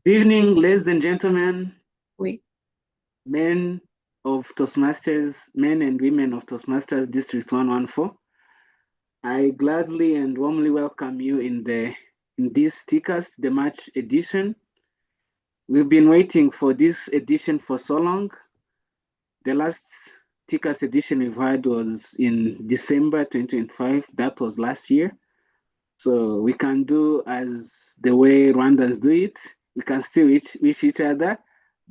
Good evening, ladies and gentlemen, Oui. men of Toastmasters, men and women of Toastmasters District 114. I gladly and warmly welcome you in this TEACAST, the March edition. We've been waiting for this edition for so long. The last TEACAST edition we've had was in December 2025. That was last year. So we can do as the way Rwandans do it. We can still wish each other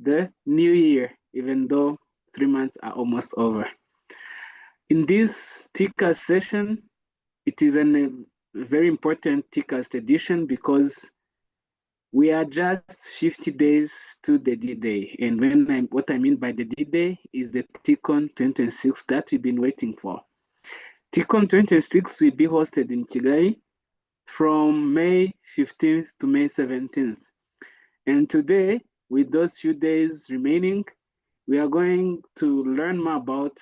the new year, even though 3 months are almost over. In this TICAST session, it is a very important TICAST edition because we are just 50 days to the D-Day. And what I mean by the D-Day is the TICON 2026 that we've been waiting for. TICON 2026 will be hosted in Kigali from May 15th to May 17th. And today, with those few days remaining, we are going to learn more about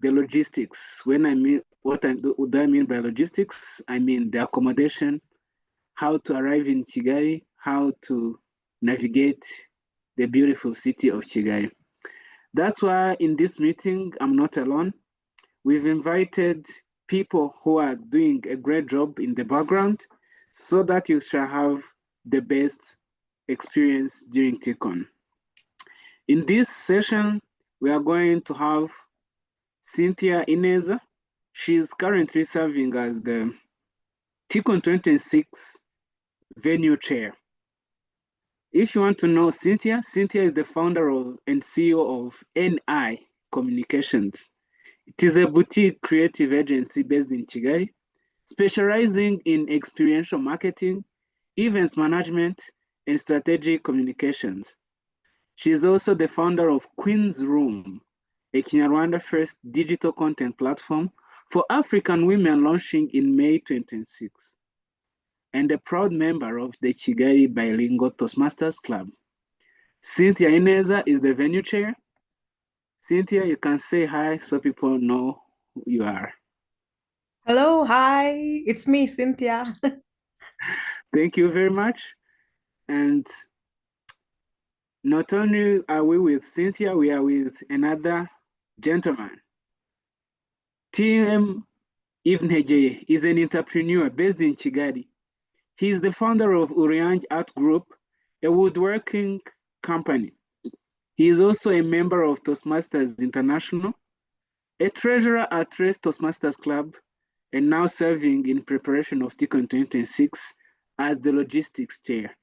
the logistics. When I mean, what do I mean by logistics? I mean the accommodation, how to arrive in Kigali, how to navigate the beautiful city of Kigali. That's why in this meeting, I'm not alone. We've invited people who are doing a great job in the background so that you shall have the best experience during TCON. In this session, we are going to have Cynthia Ineza. She is currently serving as the TCON 26 venue chair. If you want to know Cynthia, Cynthia is the founder of and CEO of NI Communications. It is a boutique creative agency based in Kigali, specializing in experiential marketing, events management, and strategic communications. She is also the founder of Queen's Room, a Kinyarwanda first digital content platform for African women launching in May 2026, and a proud member of the Kigali Bilingual Toastmasters Club. Cynthia Ineza is the venue chair. Cynthia, you can say hi so people know who you are. Hello, hi. It's me, Cynthia. Thank you very much. And not only are we with Cynthia, we are with another gentleman. TM Ivnhejeye is an entrepreneur based in Kigali. He is the founder of Urianj Art Group, a woodworking company. He is also a member of Toastmasters International, a treasurer at Race Toastmasters Club, and now serving in preparation of TCON 2026 as the logistics chair.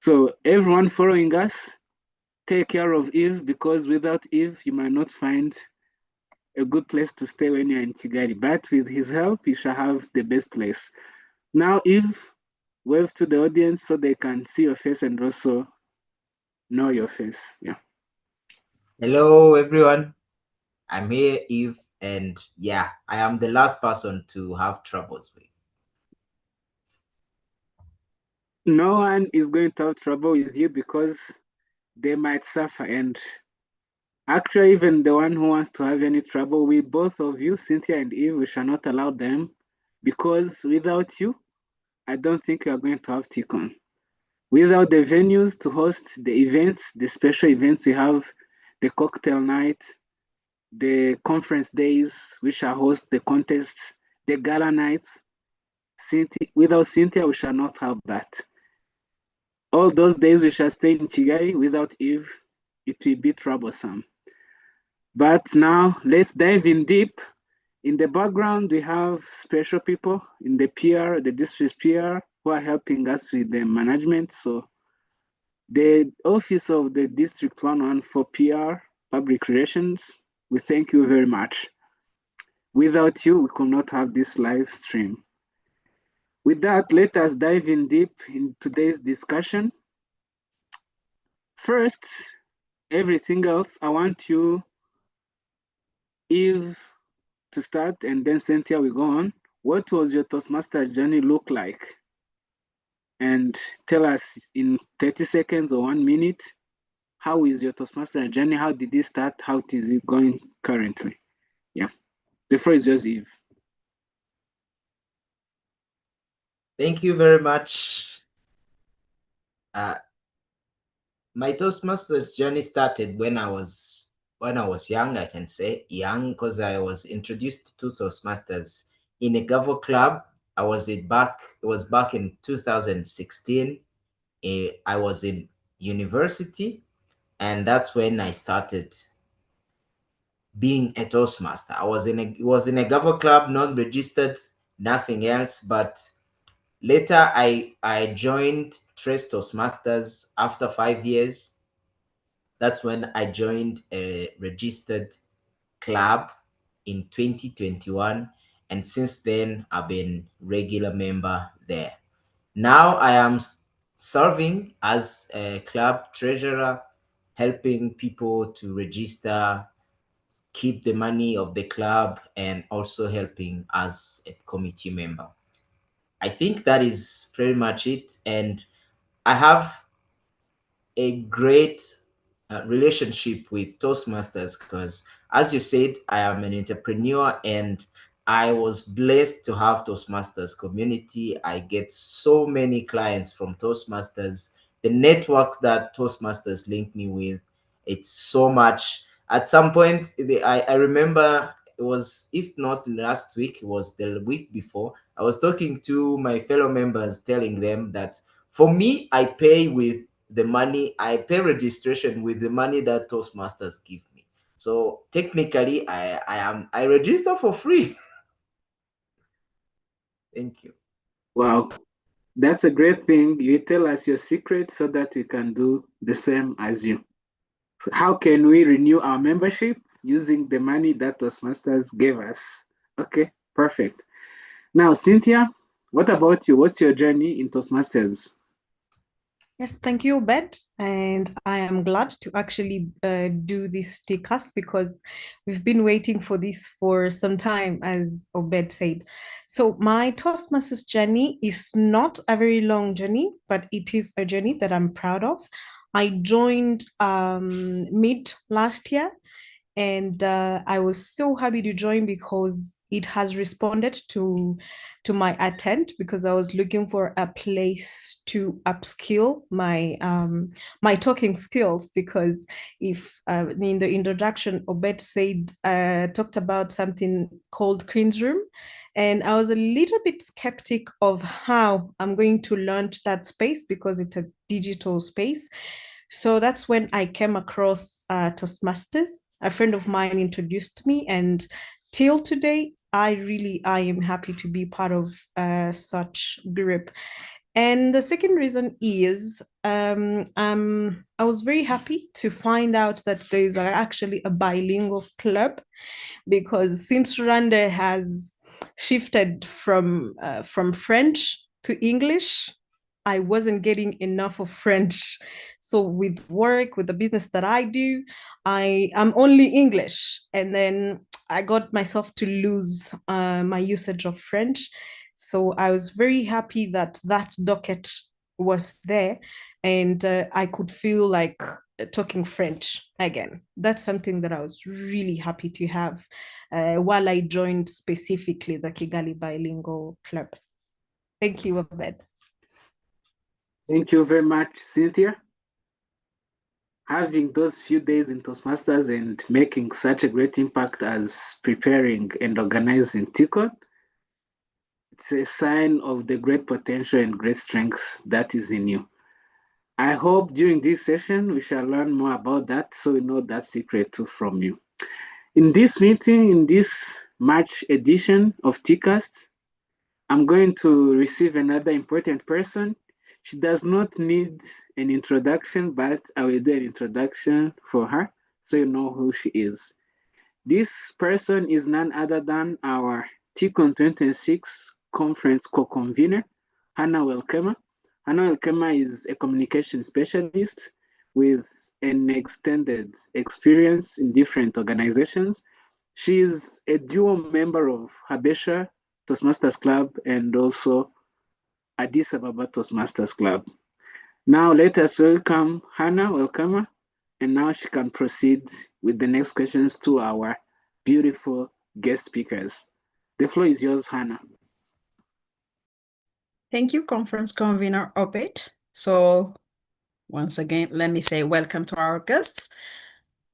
So everyone following us, take care of Eve, because without Eve, you might not find a good place to stay when you're in Kigali. But with his help, you shall have the best place. Now, Eve, wave to the audience so they can see your face and also know your face. Yeah. Hello, everyone. I'm here, Eve, and yeah, I am the last person to have troubles with. No one is going to have trouble with you because they might suffer. And actually, even the one who wants to have any trouble with both of you, Cynthia and Eve, we shall not allow them, because without you, I don't think we are going to have TCON. Without the venues to host the events, the special events we have, the cocktail night, the conference days, we shall host the contests, the gala nights. Without Cynthia, we shall not have that. All those days we shall stay in Kigali. Without Eve, it will be troublesome. But now let's dive in deep. In the background, we have special people in the PR, the district PR, who are helping us with the management. So the office of the District 114 PR, Public Relations, we thank you very much. Without you, we could not have this live stream. With that, let us dive in deep in today's discussion. First, everything else, I want you, Eve, to start, and then Cynthia will go on. What was your Toastmaster journey look like? And tell us in 30 seconds or 1 minute, how is your Toastmaster journey? How did it start? How is it going currently? Yeah, the floor is yours, Eve. Thank you very much. My Toastmasters journey started when I was young. I can say young because I was introduced to Toastmasters in a Gavo club. It was back in 2016. I was in university, and that's when I started being a Toastmaster. It was in a Gavo club, not registered, nothing else. But later I joined Trace Toastmasters after 5 years. That's when I joined a registered club in 2021. And since then, I've been regular member there. Now I am serving as a club treasurer, helping people to register, keep the money of the club, and also helping as a committee member. I think that is pretty much it. And I have a great relationship with Toastmasters because, as you said, I am an entrepreneur and I was blessed to have Toastmasters community. I get so many clients from Toastmasters. The networks that Toastmasters link me with, it's so much. At some point, I remember it was, if not last week, it was the week before. I was talking to my fellow members, telling them that for me, I pay registration with the money that Toastmasters give me. So technically, I register for free. Thank you. Wow, that's a great thing. You tell us your secret so that we can do the same as you. How can we renew our membership? Using the money that Toastmasters gave us. Okay, perfect. Now, Cynthia, what about you? What's your journey in Toastmasters? Yes, thank you, Obed. And I am glad to actually do this TEACAST because we've been waiting for this for some time, as Obed said. So my Toastmasters journey is not a very long journey, but it is a journey that I'm proud of. I joined mid last year, and I was so happy to join because it has responded to my intent, because I was looking for a place to upskill my talking skills. Because if in the introduction, Obed said talked about something called Queen's Room, and I was a little bit skeptic of how I'm going to launch that space because it's a digital space. So that's when I came across Toastmasters. A friend of mine introduced me, and till today, I am happy to be part of such group. And the second reason is I was very happy to find out that there is actually a bilingual club, because since Rwanda has shifted from French to English, I wasn't getting enough of French. So with work, with the business that I do, I am only English. And then I got myself to lose my usage of French. So I was very happy that that docket was there, and I could feel like talking French again. That's something that I was really happy to have while I joined specifically the Kigali Bilingual Club. Thank you, Abed. Thank you very much, Cynthia. Having those few days in Toastmasters and making such a great impact as preparing and organizing TCON, it's a sign of the great potential and great strengths that is in you. I hope during this session we shall learn more about that so we know that secret too from you. In this meeting, in this March edition of TCAST, I'm going to receive another important person. She does not need an introduction, but I will do an introduction for her so you know who she is. This person is none other than our TCON 2026 conference co-convener, Hannah Welkema. Hannah Welkema is a communication specialist with an extended experience in different organizations. She is a dual member of Habesha Toastmasters Club and also Addis Ababa Toastmasters Club. Now let us welcome Hannah Welkema, and now she can proceed with the next questions to our beautiful guest speakers. The floor is yours, Hannah. Thank you, conference convener Obed. So Once again, let me say welcome to our guests.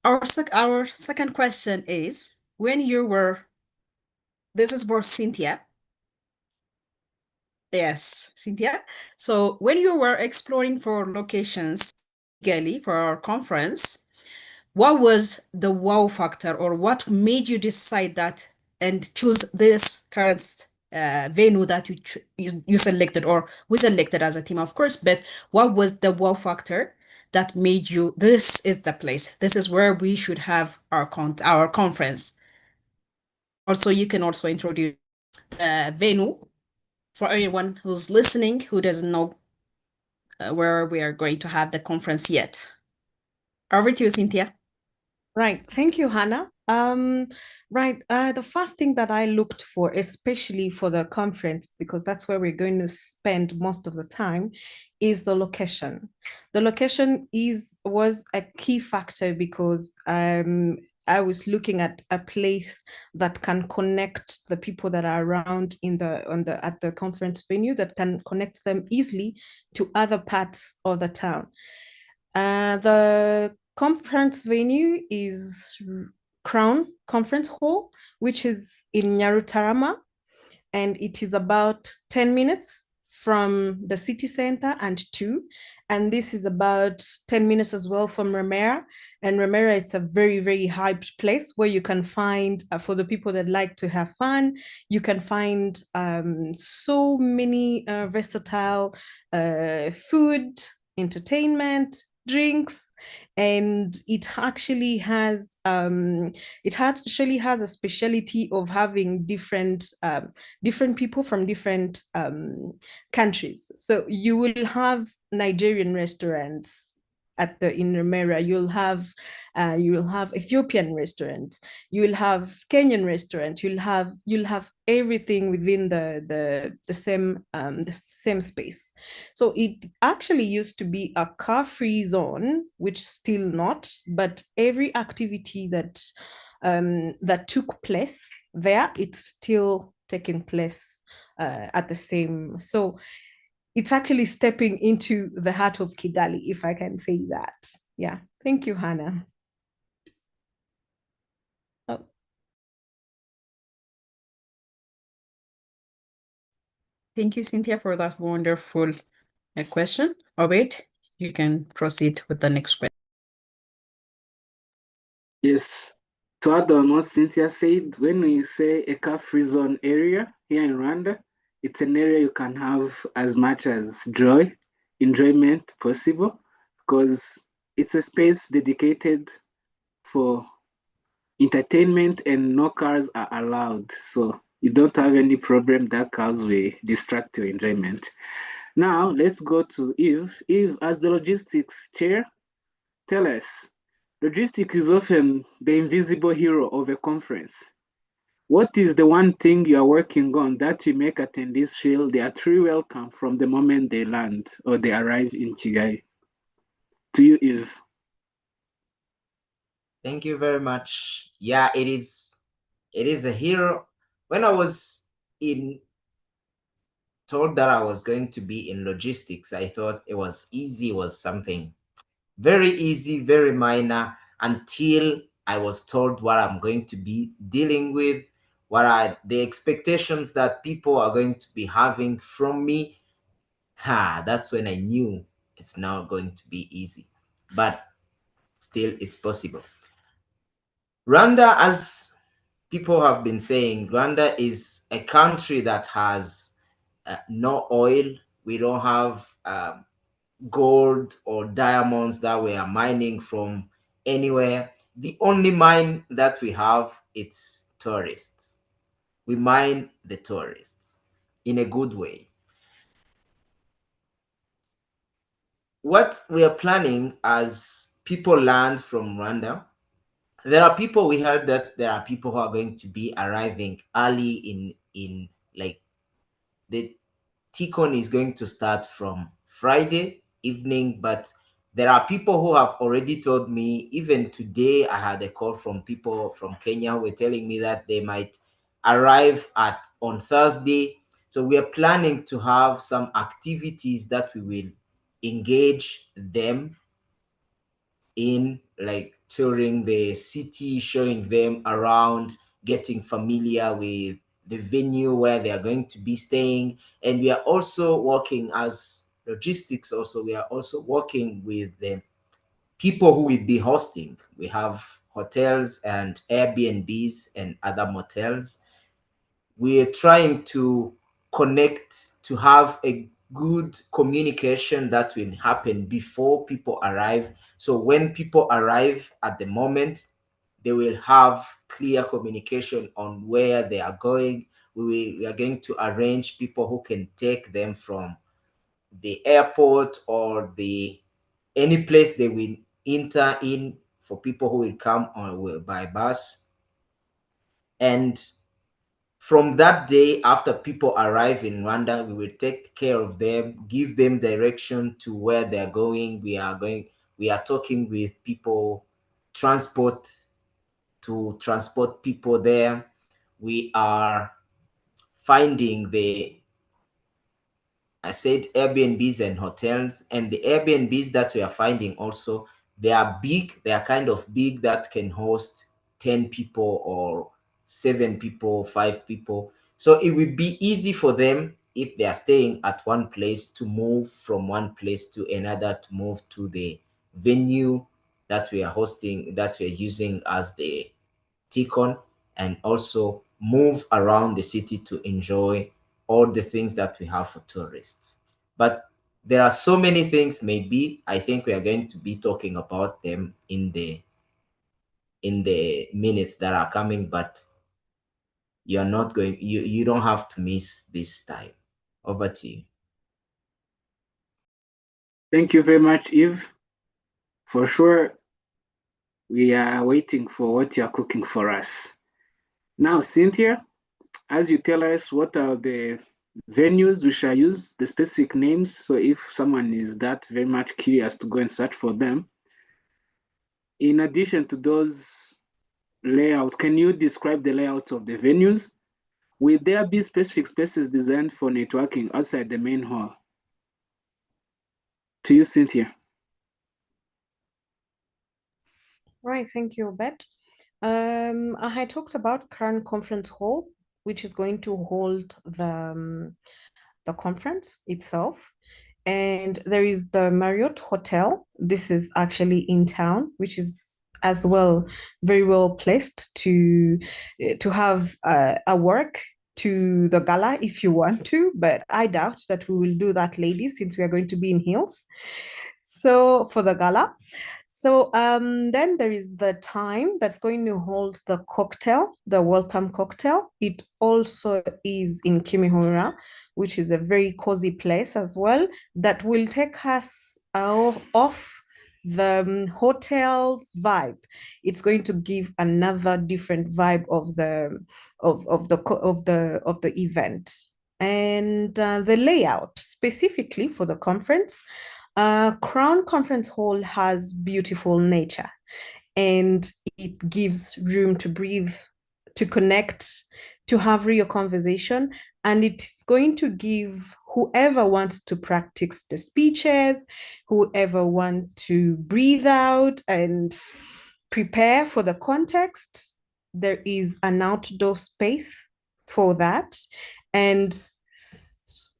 Our second question is, when you were, this is for Cynthia. Yes, Cynthia. So when you were exploring for locations legally for our conference, what was the wow factor, or what made you decide that and choose this current venue that you selected, or we selected as a team, of course, but what was the wow factor that made you, this is the place, this is where we should have our conference? Also, you can also introduce the venue for anyone who's listening who doesn't know where we are going to have the conference yet. Over to you, Cynthia. Right. Thank you, Hannah. Right. The first thing that I looked for, especially for the conference, because that's where we're going to spend most of the time, is the location. The location was a key factor because I was looking at a place that can connect the people that are around at the conference venue, that can connect them easily to other parts of the town. The conference venue is Crown Conference Hall, which is in Nyarutarama, and it is about 10 minutes from the city center and this is about 10 minutes as well from Remera. And Remera, it's a very, very hyped place where you can find, for the people that like to have fun, you can find so many versatile food, entertainment, drinks, and it actually has a specialty of having different people from different countries. So you will have Nigerian restaurants in Remera. You will have Ethiopian restaurants. You will have Kenyan restaurants. You'll have everything within the same space. So it actually used to be a car-free zone, which still not, but every activity that took place there, it's still taking place at the same. So it's actually stepping into the heart of Kigali, if I can say that. Yeah. Thank you, Hannah. Oh. Thank you, Cynthia, for that wonderful question. Obed, you can proceed with the next question. Yes. To add on what Cynthia said, when we say a car-free zone area here in Rwanda, it's an area you can have as much as enjoyment possible, because it's a space dedicated for entertainment and no cars are allowed. So you don't have any problem that cars will distract your enjoyment. Now let's go to Eve. Eve, as the logistics chair, tell us, logistics is often the invisible hero of a conference. What is the one thing you are working on that will make attendees feel they are truly welcome from the moment they land or they arrive in Kigali? To you, Eve. Thank you very much. Yeah, it is a hero. When I was told that I was going to be in logistics, I thought it was easy, was something very easy, very minor, until I was told what I'm going to be dealing with, what are the expectations that people are going to be having from me. That's when I knew it's not going to be easy, but still it's possible. Rwanda, as people have been saying, Rwanda is a country that has no oil. We don't have gold or diamonds that we are mining from anywhere. The only mine that we have, it's tourists. We mine the tourists in a good way. What we are planning as people land from Rwanda, there are people, we heard that there are people who are going to be arriving early in like the TCON is going to start from Friday evening, but there are people who have already told me, even today, I had a call from people from Kenya who were telling me that they might arrive on Thursday. So we are planning to have some activities that we will engage them in like touring the city, showing them around, getting familiar with the venue where they are going to be staying. And we are also working as logistics, also, we are also working with the people who will be hosting. We have hotels and Airbnbs and other motels. We are trying to connect to have a good communication that will happen before people arrive. So when people arrive at the moment, they will have clear communication on where they are going. We are going to arrange people who can take them from the airport or the any place they will enter in, for people who will come on by bus. And from that day, after people arrive in Rwanda, we will take care of them, give them direction to where they're going. We are talking with people, transport to transport people there. We are finding I said Airbnbs and hotels, and the Airbnbs that we are finding also, they are big. They are kind of big that can host 10 people or 7 people, 5 people. So it will be easy for them if they are staying at one place to move from one place to another, to move to the venue that we are hosting, that we are using as the Ticon, and also move around the city to enjoy all the things that we have for tourists. But there are so many things. Maybe I think we are going to be talking about them in the minutes that are coming, but you're not going you don't have to miss this time. Over to you. Thank you very much, Eve. For sure, we are waiting for what you are cooking for us. Now, Cynthia, as you tell us what are the venues, we shall use the specific names. So if someone is that very much curious to go and search for them. In addition to those layouts, can you describe the layouts of the venues? Will there be specific spaces designed for networking outside the main hall? To you, Cynthia. Right, thank you, Obed. I had talked about Crown Conference Hall, which is going to hold the conference itself. And there is the Marriott Hotel. This is actually in town, which is as well very well placed to have a work to the gala if you want to, but I doubt that we will do that, ladies, since we are going to be in heels. So for the gala. So then there is the time that's going to hold the cocktail, the welcome cocktail. It also is in Kimihurura, which is a very cozy place as well, that will take us off the hotel vibe. It's going to give another different vibe of the event. And the layout specifically for the conference, Crown Conference Hall has beautiful nature, and it gives room to breathe, to connect, to have real conversation. And it's going to give whoever wants to practice the speeches, whoever wants to breathe out and prepare for the context, there is an outdoor space for that. And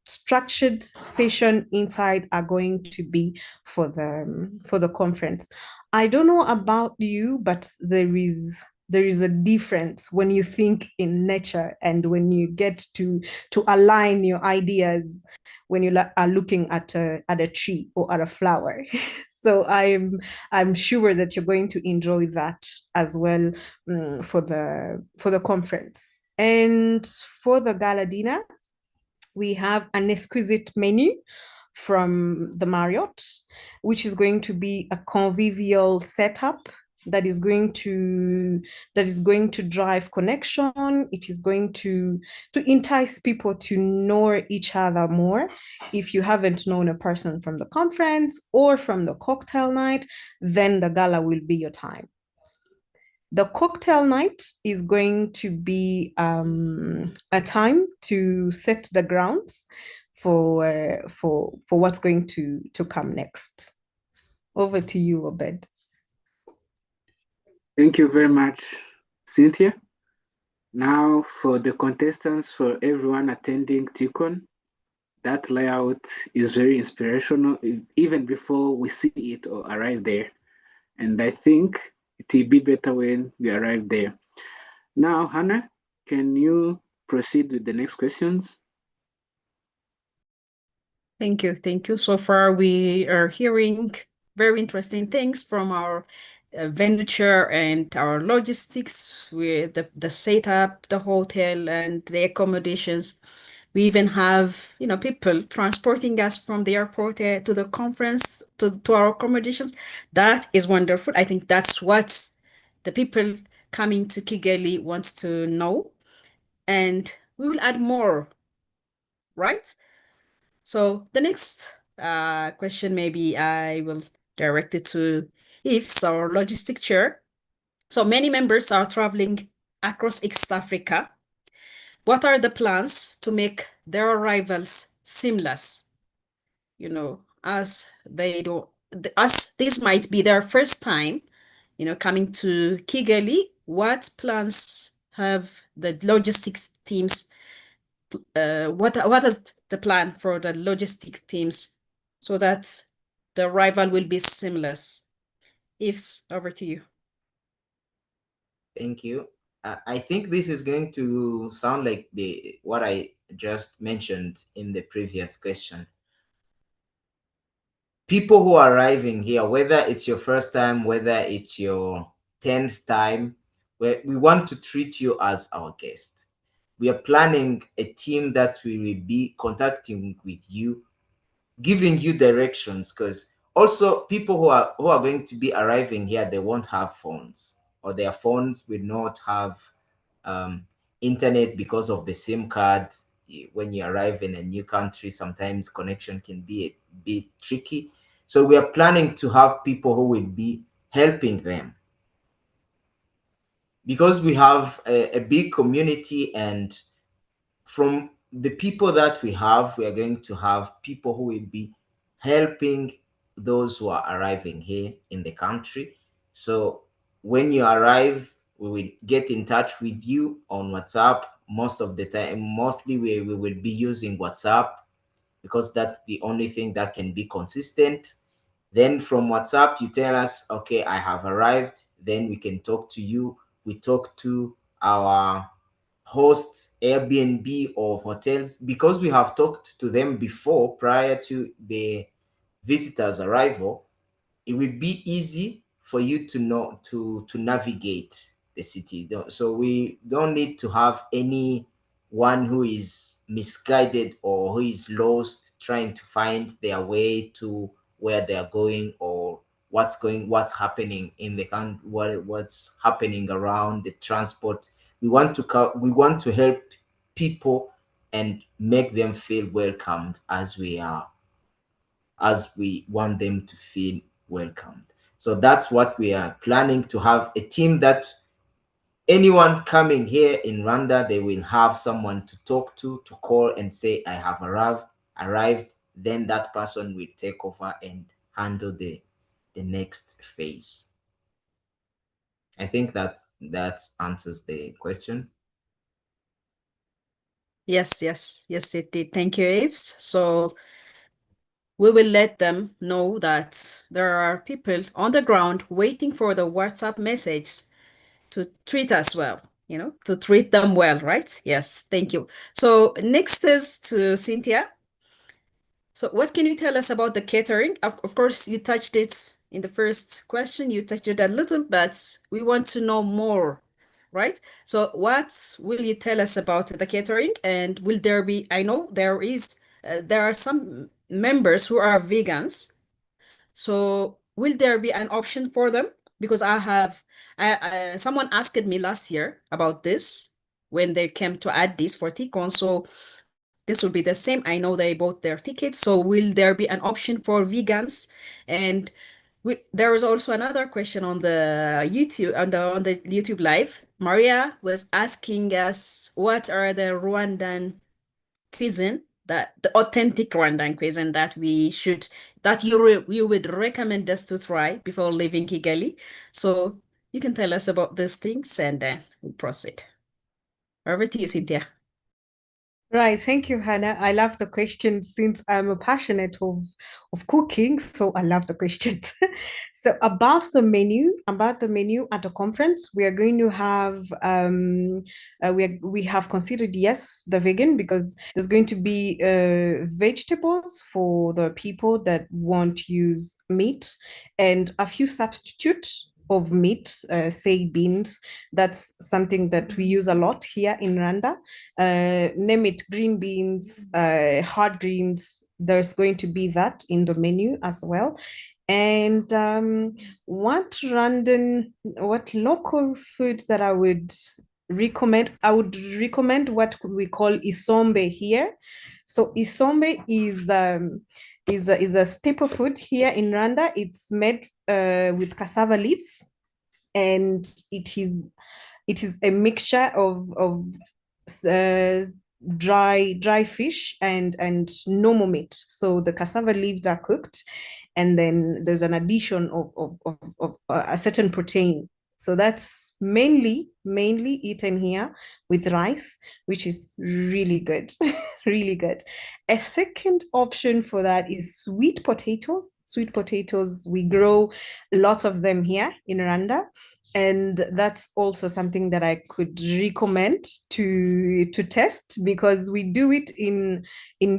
structured session inside are going to be for the conference. I don't know about you, but there is a difference when you think in nature and when you get to align your ideas when you are looking at a tree or at a flower. So I'm sure that you're going to enjoy that as well, for the conference. And for the gala dinner, we have an exquisite menu from the Marriott, which is going to be a convivial setup that is going to drive connection. It is going to entice people to know each other more. If you haven't known a person from the conference or from the cocktail night, then the gala will be your time. The cocktail night is going to be a time to set the grounds for what's going to come next. Over to you, Obed. Thank you very much, Cynthia. Now, for the contestants, for everyone attending TCON, that layout is very inspirational, even before we see it or arrive there. And I think it will be better when we arrive there. Now, Hannah, can you proceed with the next questions? Thank you. Thank you. So far, we are hearing very interesting things from our venture and our logistics with the setup, the hotel, and the accommodations. We even have, people transporting us from the airport to the conference, to our accommodations. That is wonderful. I think that's what the people coming to Kigali wants to know. And we will add more, right? So the next question, maybe I will direct it to Yves, our logistic chair. So many members are traveling across East Africa. What are the plans to make their arrivals seamless? As they don't, as this might be their first time, coming to Kigali, what plans have the logistics teams what is the plan for the logistic teams so that the arrival will be seamless? Yves, over to you. Thank you. I think this is going to sound like what I just mentioned in the previous question. People who are arriving here, whether it's your first time, whether it's your 10th time, we want to treat you as our guest. We are planning a team that we will be contacting with you, giving you directions, because also people who are going to be arriving here, they won't have phones, or their phones will not have internet because of the SIM card. When you arrive in a new country, sometimes connection can be a bit tricky. So we are planning to have people who will be helping them, because we have a big community, and from the people that we have, we are going to have people who will be helping those who are arriving here in the country. So when you arrive, we will get in touch with you on WhatsApp. Most of the time, mostly we will be using WhatsApp, because that's the only thing that can be consistent. Then from WhatsApp, you tell us, okay, I have arrived. Then we can talk to you. We talk to our hosts, Airbnb or hotels, because we have talked to them before prior to the visitor's arrival. It will be easy for you to know to navigate the city. So we don't need to have anyone who is misguided or who is lost trying to find their way to where they are going, or what's happening in the country, what's happening around the transport. We want to help people and make them feel welcomed as we want them to feel welcomed. So that's what we are planning, to have a team that anyone coming here in Rwanda, they will have someone to talk to call and say, I have arrived. Then that person will take over and handle the next phase. I think that answers the question. Yes, it did. Thank you, Yves. So we will let them know that there are people on the ground waiting for the WhatsApp message to treat us well, to treat them well, right? Yes, thank you. So next is to Cynthia. So what can you tell us about the catering? Of course, you touched it in the first question, you touched it a little, but we want to know more, right? So what will you tell us about the catering? And will there be, I know there are some members who are vegans. So will there be an option for them? Because someone asked me last year about this when they came to add this for TCON. So this will be the same. I know they bought their tickets. So will there be an option for vegans? And there was also another question on the YouTube live. Maria was asking us, what are the Rwandan cuisine that the authentic Rwandan cuisine that you would recommend us to try before leaving Kigali. So you can tell us about these things and then we'll proceed. Over to you, Cynthia. Right, thank you, Hannah. I love the questions since I'm a passionate of cooking, so I love the questions. So about the menu at the conference, we are going to have we have considered, yes, the vegan, because there's going to be vegetables for the people that won't use meat, and a few substitutes of meat, say beans. That's something that we use a lot here in Rwanda. Name it, green beans, hard greens. There's going to be that in the menu as well. And what local food that I would recommend? I would recommend what we call isombe here. So isombe is a staple food here in Rwanda. It's made with cassava leaves, and it is a mixture of uh, dry fish and normal meat. So the cassava leaves are cooked, and then there's an addition of a certain protein. So that's mainly eaten here with rice, which is really good, really good. A second option for that is sweet potatoes. Sweet potatoes, we grow lots of them here in Rwanda, and that's also something that I could recommend to test, because we do it in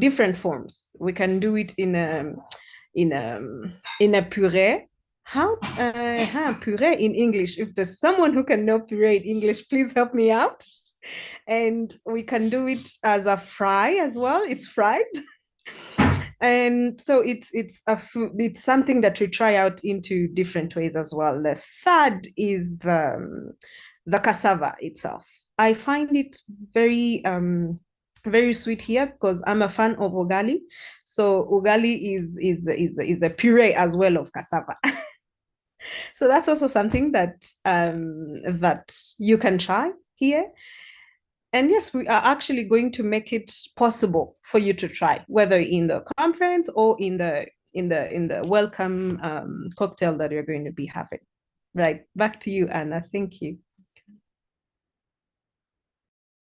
different forms. We can do it in a in a puree. How puree in English? If there's someone who can know puree in English, please help me out. And we can do it as a fry as well. It's fried. And so it's something that we try out into different ways as well. The third is the cassava itself. I find it very sweet here because I'm a fan of ugali. So ugali is a puree as well of cassava. So that's also something that you can try here. And yes, we are actually going to make it possible for you to try, whether in the conference or in the welcome cocktail that you're going to be having. Right, back to you, Anna. Thank you.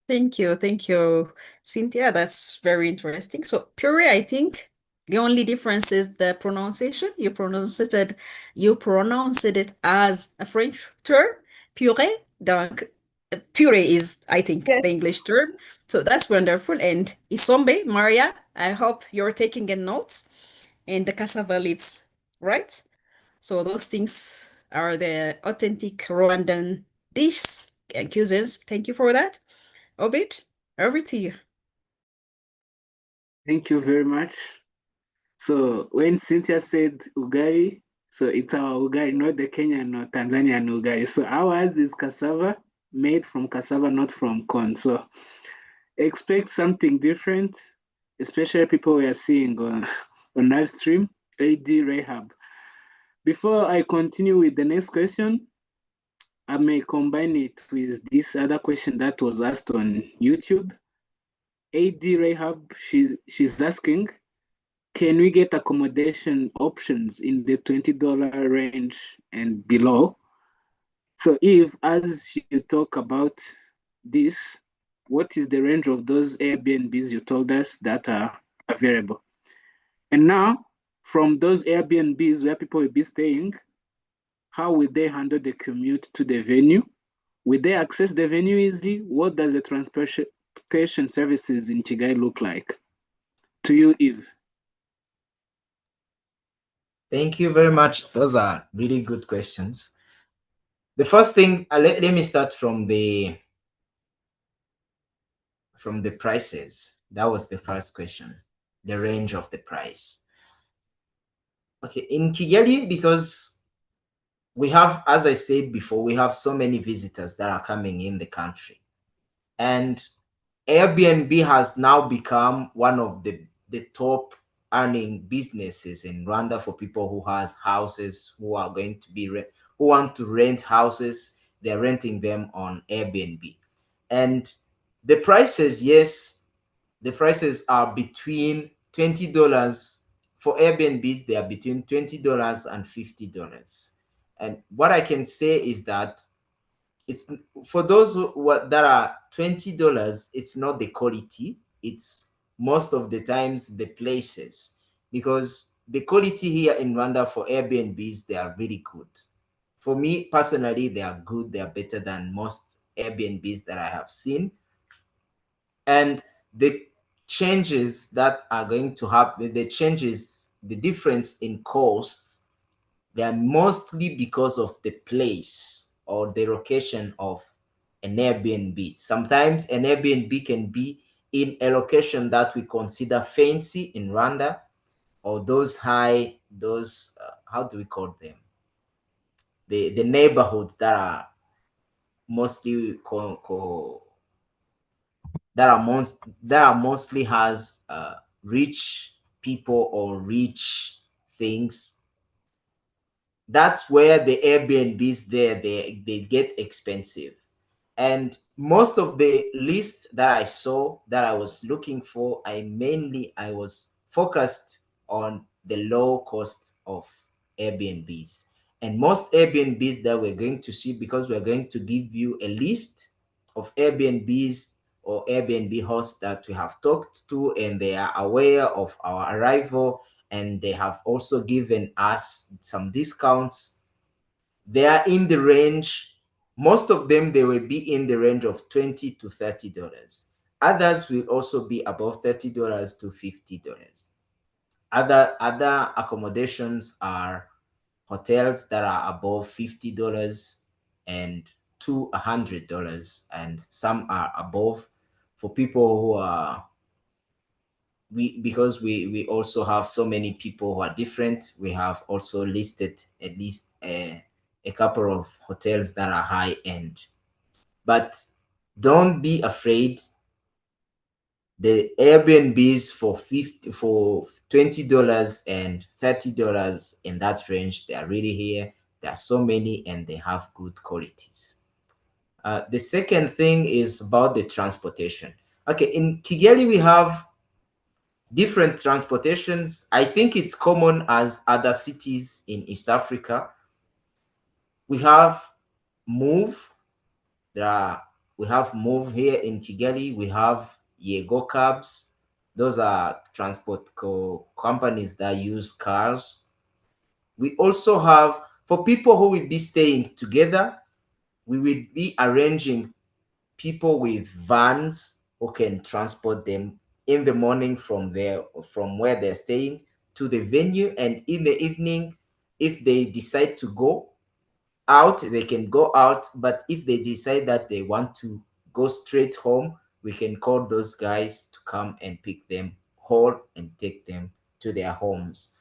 Thank you, Cynthia. That's very interesting. So puree, I think the only difference is the pronunciation. You pronounce it as a French term, puree. Donc, puree is, I think, Yes. the English term. So that's wonderful. And isombe, Maria, I hope you're taking in notes. And the cassava leaves, right? So those things are the authentic Rwandan dishes and cuisines. Thank you for that. Obit, over to you. Thank you very much. So when Cynthia said ugali, so it's our ugali, not the Kenyan or Tanzanian ugali. So ours is cassava, made from cassava, not from corn. So expect something different, especially people we are seeing on live stream, AD Rahab. Before I continue with the next question, I may combine it with this other question that was asked on YouTube. AD Rahab, she's asking, can we get accommodation options in the $20 range and below? So if, as you talk about this, what is the range of those Airbnbs you told us that are available? And now, from those Airbnbs where people will be staying, how will they handle the commute to the venue? Will they access the venue easily? What does the transportation services in Kigali look like? To you, Eve. Thank you very much. Those are really good questions. The first thing, let me start from the prices. That was the first question, the range of the price. Okay, in Kigali, because we have, as I said before, we have so many visitors that are coming in the country. And Airbnb has now become one of the top earning businesses in Rwanda for people who has houses, who are going to be who want to rent houses. They're renting them on Airbnb. And the prices, yes, the prices are between $20 for Airbnbs. They are between $20 and $50. And what I can say is that it's for those that are $20. It's not the quality. It's most of the times the places, because the quality here in Rwanda for Airbnbs, they are really good. For me personally, they are good. They are better than most Airbnbs that I have seen. And the changes that are going to happen, the difference in costs, they are mostly because of the place or the location of an Airbnb. Sometimes an Airbnb can be in a location that we consider fancy in Rwanda, or those how do we call them? The neighborhoods that are mostly that are mostly has rich people or rich things. That's where the Airbnbs there, they get expensive. And most of the list that I saw that I was looking for, I was focused on the low cost of Airbnbs. And most Airbnbs that we're going to see, because we're going to give you a list of Airbnbs or Airbnb hosts that we have talked to, and they are aware of our arrival, and they have also given us some discounts. They are in the range, most of them, they will be in the range of $20 to $30. Others will also be above $30 to $50. Other accommodations are hotels that are above $50 and to $100, and some are above for people who are because we also have so many people who are different. We have also listed at least a couple of hotels that are high end. But don't be afraid. The Airbnbs for $20 and $30 in that range, they are really here. There are so many, and they have good qualities. The second thing is about the transportation. Okay, in Kigali we have different transportations. I think it's common as other cities in East Africa. We have Move. We have Move here in Kigali. We have Yego cabs. Those are transport companies that use cars. We also have, for people who will be staying together, we will be arranging people with vans who can transport them in the morning from where they're staying to the venue, and in the evening, if they decide to go out, they can go out. But if they decide that they want to go straight home, we can call those guys to come and pick them whole and take them to their homes.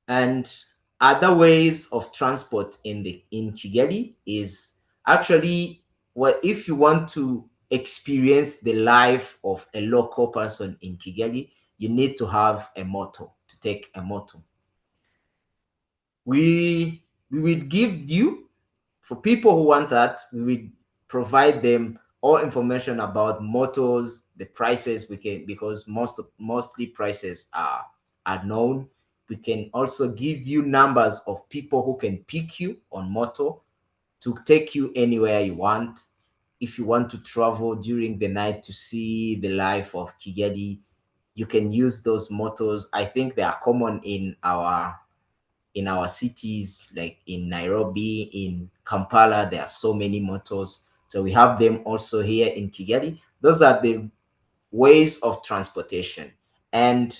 And other ways of transport in Kigali is actually, well, if you want to experience the life of a local person in Kigali, you need to have a motor, to take a motor. We will give you, for people who want that, we will provide them all information about motors, the prices we can, because mostly prices are known. We can also give you numbers of people who can pick you on motor to take you anywhere you want. If you want to travel during the night to see the life of Kigali, you can use those motors. I think they are common in our cities, like in Nairobi, in Kampala. There are so many motors. So we have them also here in Kigali. Those are the ways of transportation. And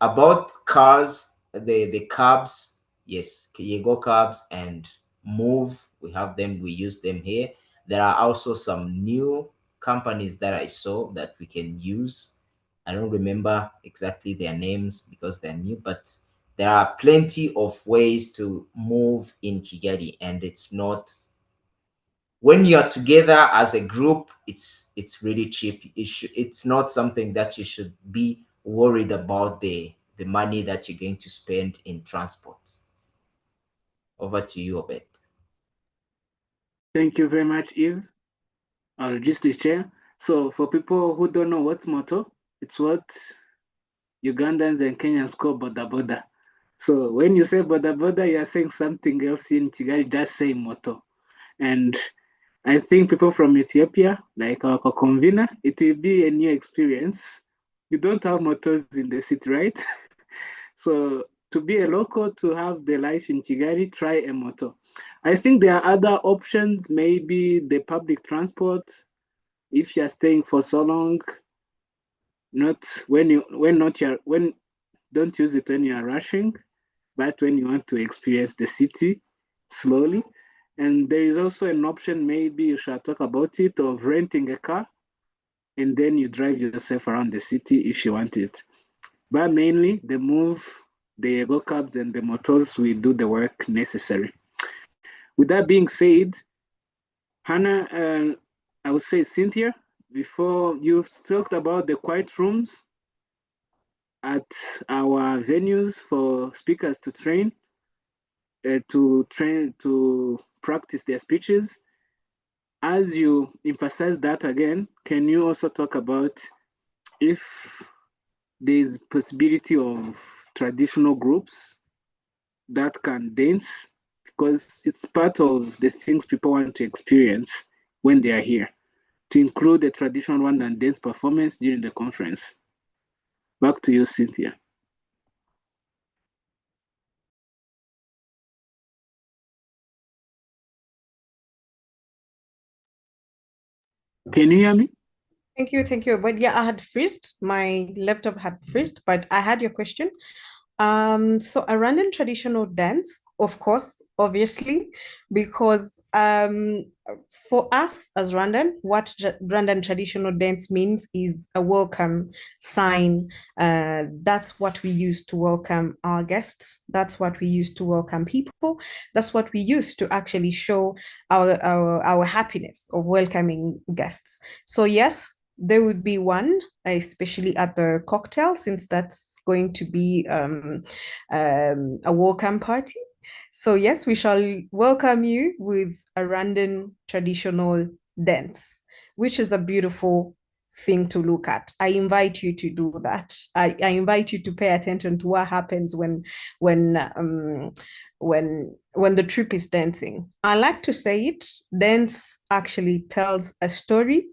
about cars, the cabs, yes, Yego cabs and Move, we have them, we use them here. There are also some new companies that I saw that we can use. I don't remember exactly their names because they're new, but there are plenty of ways to move in Kigali, and it's not, when you're together as a group, it's really cheap. It's not something that you should be worried about the money that you're going to spend in transport. Over to you, Obed. Thank you very much, Eve, our logistics chair. So for people who don't know what's moto, it's what Ugandans and Kenyans call boda boda. So when you say boda boda, you're saying something else in Kigali, just say moto. And I think people from Ethiopia, like our convener, it will be a new experience. You don't have motors in the city, right? So to be a local, to have the life in Kigali, try a motor. I think there are other options, maybe the public transport. If you're staying for so long, not when not you're when don't use it when you are rushing, but when you want to experience the city slowly. And there is also an option, maybe you should talk about it, of renting a car and then you drive yourself around the city if you want it. But mainly the move, the go cabs and the motors will do the work necessary. With that being said, Hannah, I would say Cynthia, before you talked about the quiet rooms at our venues for speakers to practice their speeches. As you emphasize that again, can you also talk about if there's possibility of traditional groups that can dance? Because it's part of the things people want to experience when they are here, to include a traditional one and dance performance during the conference. Back to you, Cynthia. Can you hear me? Thank you. But yeah, I had freezed. My laptop had freezed, but I had your question. So a Rwandan traditional dance, of course, obviously, because for us as Rwandan, what Rwandan traditional dance means is a welcome sign. That's what we use to welcome our guests. That's what we use to welcome people. That's what we use to actually show our happiness of welcoming guests. So yes, there would be one, especially at the cocktail, since that's going to be a welcome party. So yes, we shall welcome you with a random traditional dance, which is a beautiful thing to look at. I invite you to do that. I invite you to pay attention to what happens when when the troop is dancing. I like to say it, dance actually tells a story,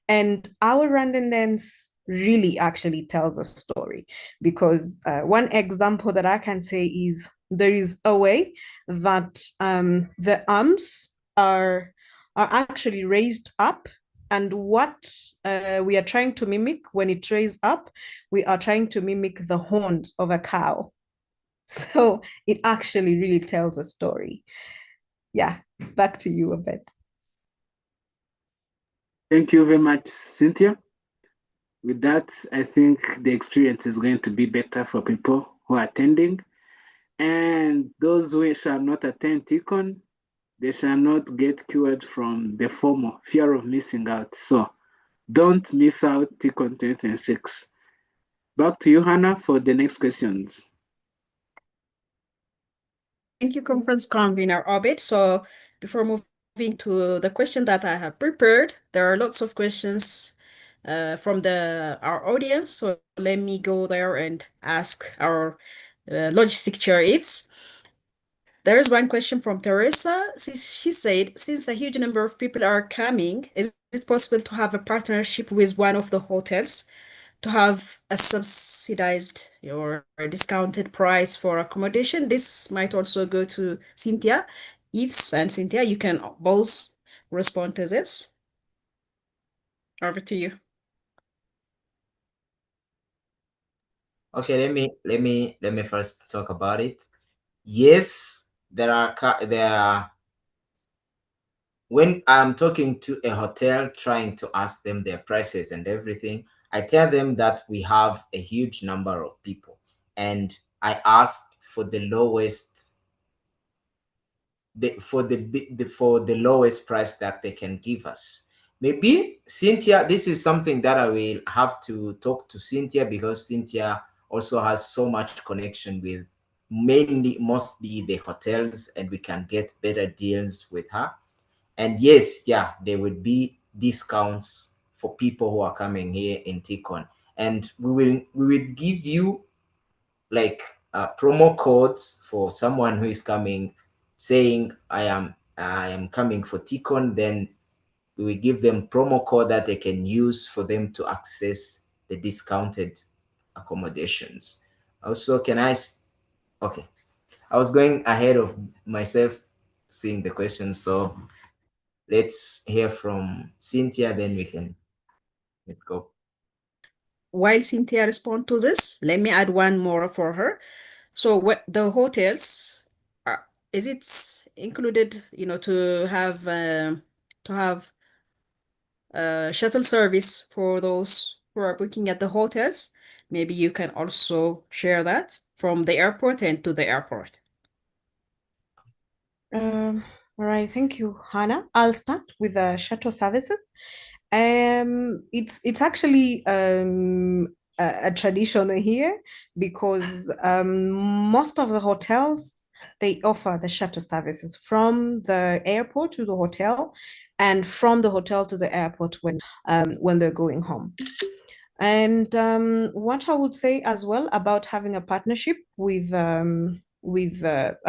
and our random dance really actually tells a story, because one example that I can say is there is a way that the arms are actually raised up, and what we are trying to mimic when it raised up, we are trying to mimic the horns of a cow. So it actually really tells a story. Yeah, back to you, Abed. Thank you very much, Cynthia. With that, I think the experience is going to be better for people who are attending. And those who shall not attend TCON, they shall not get cured from the FOMO, fear of missing out. So don't miss out TCON 2026. Back to you, Hannah, for the next questions. Thank you, conference convener Obit. So before moving to the question that I have prepared, there are lots of questions from our audience. So let me go there and ask our logistic chair Yves. There's one question from Teresa. She said, since a huge number of people are coming, is it possible to have a partnership with one of the hotels to have a subsidized or a discounted price for accommodation? This might also go to Cynthia. Yves and Cynthia, you can both respond to this. Over to you. Okay, let me first talk about it. Yes, there are when I'm talking to a hotel trying to ask them their prices and everything, I tell them that we have a huge number of people, and I asked for the lowest for the lowest price that they can give us. Maybe Cynthia, this is something that I will have to talk to Cynthia, because Cynthia also has so much connection with mostly the hotels, and we can get better deals with her. And yes, yeah, there would be discounts for people who are coming here in TCON. And we will give you like promo codes for someone who is coming, saying I am coming for TCON. Then we will give them promo code that they can use for them to access the discounted accommodations. Also, okay, I was going ahead of myself seeing the question, so let's hear from Cynthia, then let's go. While Cynthia responds to this, let me add one more for her. So what the hotels are, is it included, to have shuttle service for those who are booking at the hotels? Maybe you can also share that from the airport and to the airport. All right, thank you, Hannah. I'll start with the shuttle services. It's actually a tradition here because most of the hotels they offer the shuttle services from the airport to the hotel and from the hotel to the airport when they're going home. And what I would say as well about having a partnership with a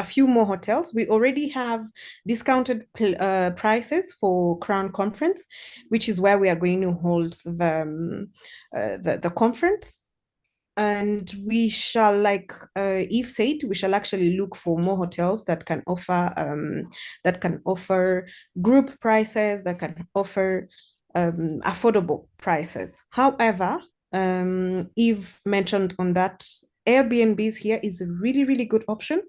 few more hotels, we already have discounted prices for Crown Conference, which is where we are going to hold the conference. And we shall, like Eve said, we shall actually look for more hotels that can offer group prices, that can offer affordable prices. However, Eve mentioned on that Airbnbs here is a really, really good option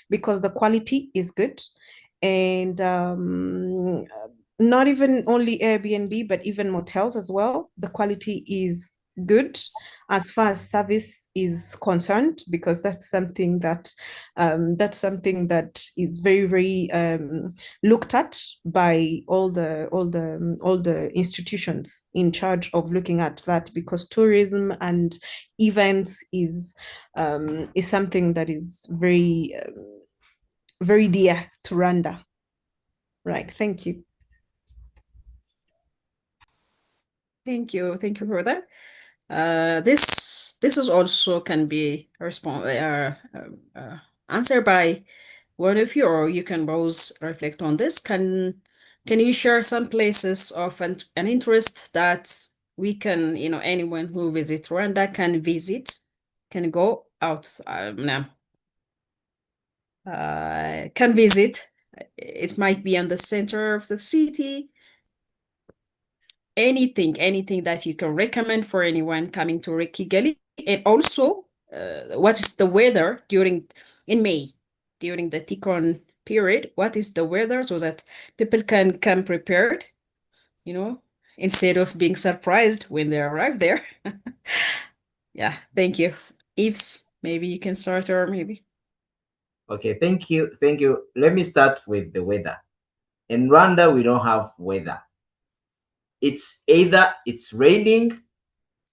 because the quality is good. And not even only Airbnb, but even motels as well. The quality is good as far as service is concerned, because that's something that is very, very looked at by all the institutions in charge of looking at that, because tourism and events is something that is very very dear to Rwanda. Right. Thank you. Thank you for that. This is also can be answered by one of you, or you can both reflect on this. Can you share some places of an interest that we can, anyone who visits Rwanda can visit, can go out now, can visit. It might be in the center of the city. Anything that you can recommend for anyone coming to Kigali, and also what is the weather in May during the TCON period? What is the weather so that people can come prepared, instead of being surprised when they arrive there. Yeah, thank you. Yves, maybe you can start, or maybe. Okay, thank you. Let me start with the weather. In Rwanda, we don't have weather. It's either it's raining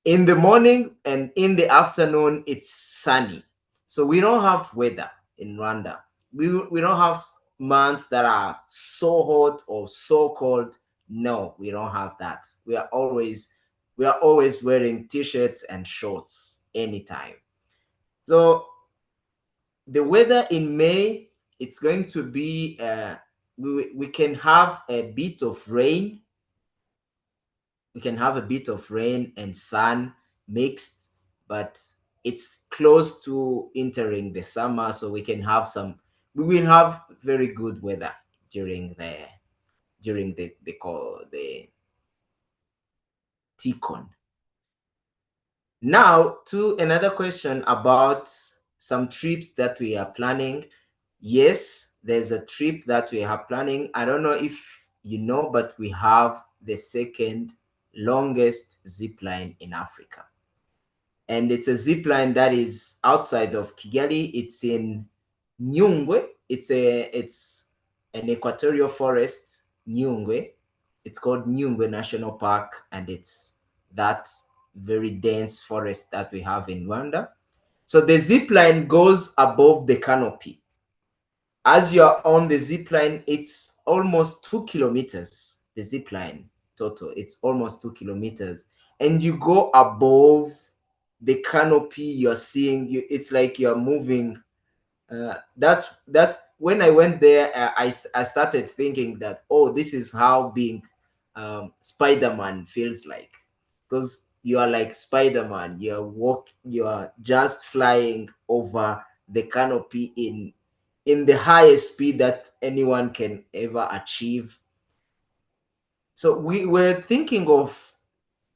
in the morning and in the afternoon it's sunny. So we don't have weather in Rwanda. We don't have months that are so hot or so cold. No, we don't have that. We are always wearing t-shirts and shorts anytime. So the weather in May, it's going to be we can have a bit of rain. We can have a bit of rain and sun mixed, but it's close to entering the summer, so we will have very good weather during the TCON. Now to another question about some trips that we are planning. Yes, there's a trip that we are planning. I don't know if you know, but we have the second longest zip line in Africa. And it's a zip line that is outside of Kigali. It's in Nyungwe. It's an equatorial forest, Nyungwe. It's called Nyungwe National Park, and it's that very dense forest that we have in Rwanda. So the zip line goes above the canopy. As you're on the zip line, it's almost 2 kilometers, the zip line. total. It's almost 2 kilometers. And you go above the canopy, you're seeing, it's like you're moving. That's when I went there, I started thinking that, oh, this is how being Spider-Man feels like, because you are like Spider-Man. You are just flying over the canopy in the highest speed that anyone can ever achieve. So we were thinking of,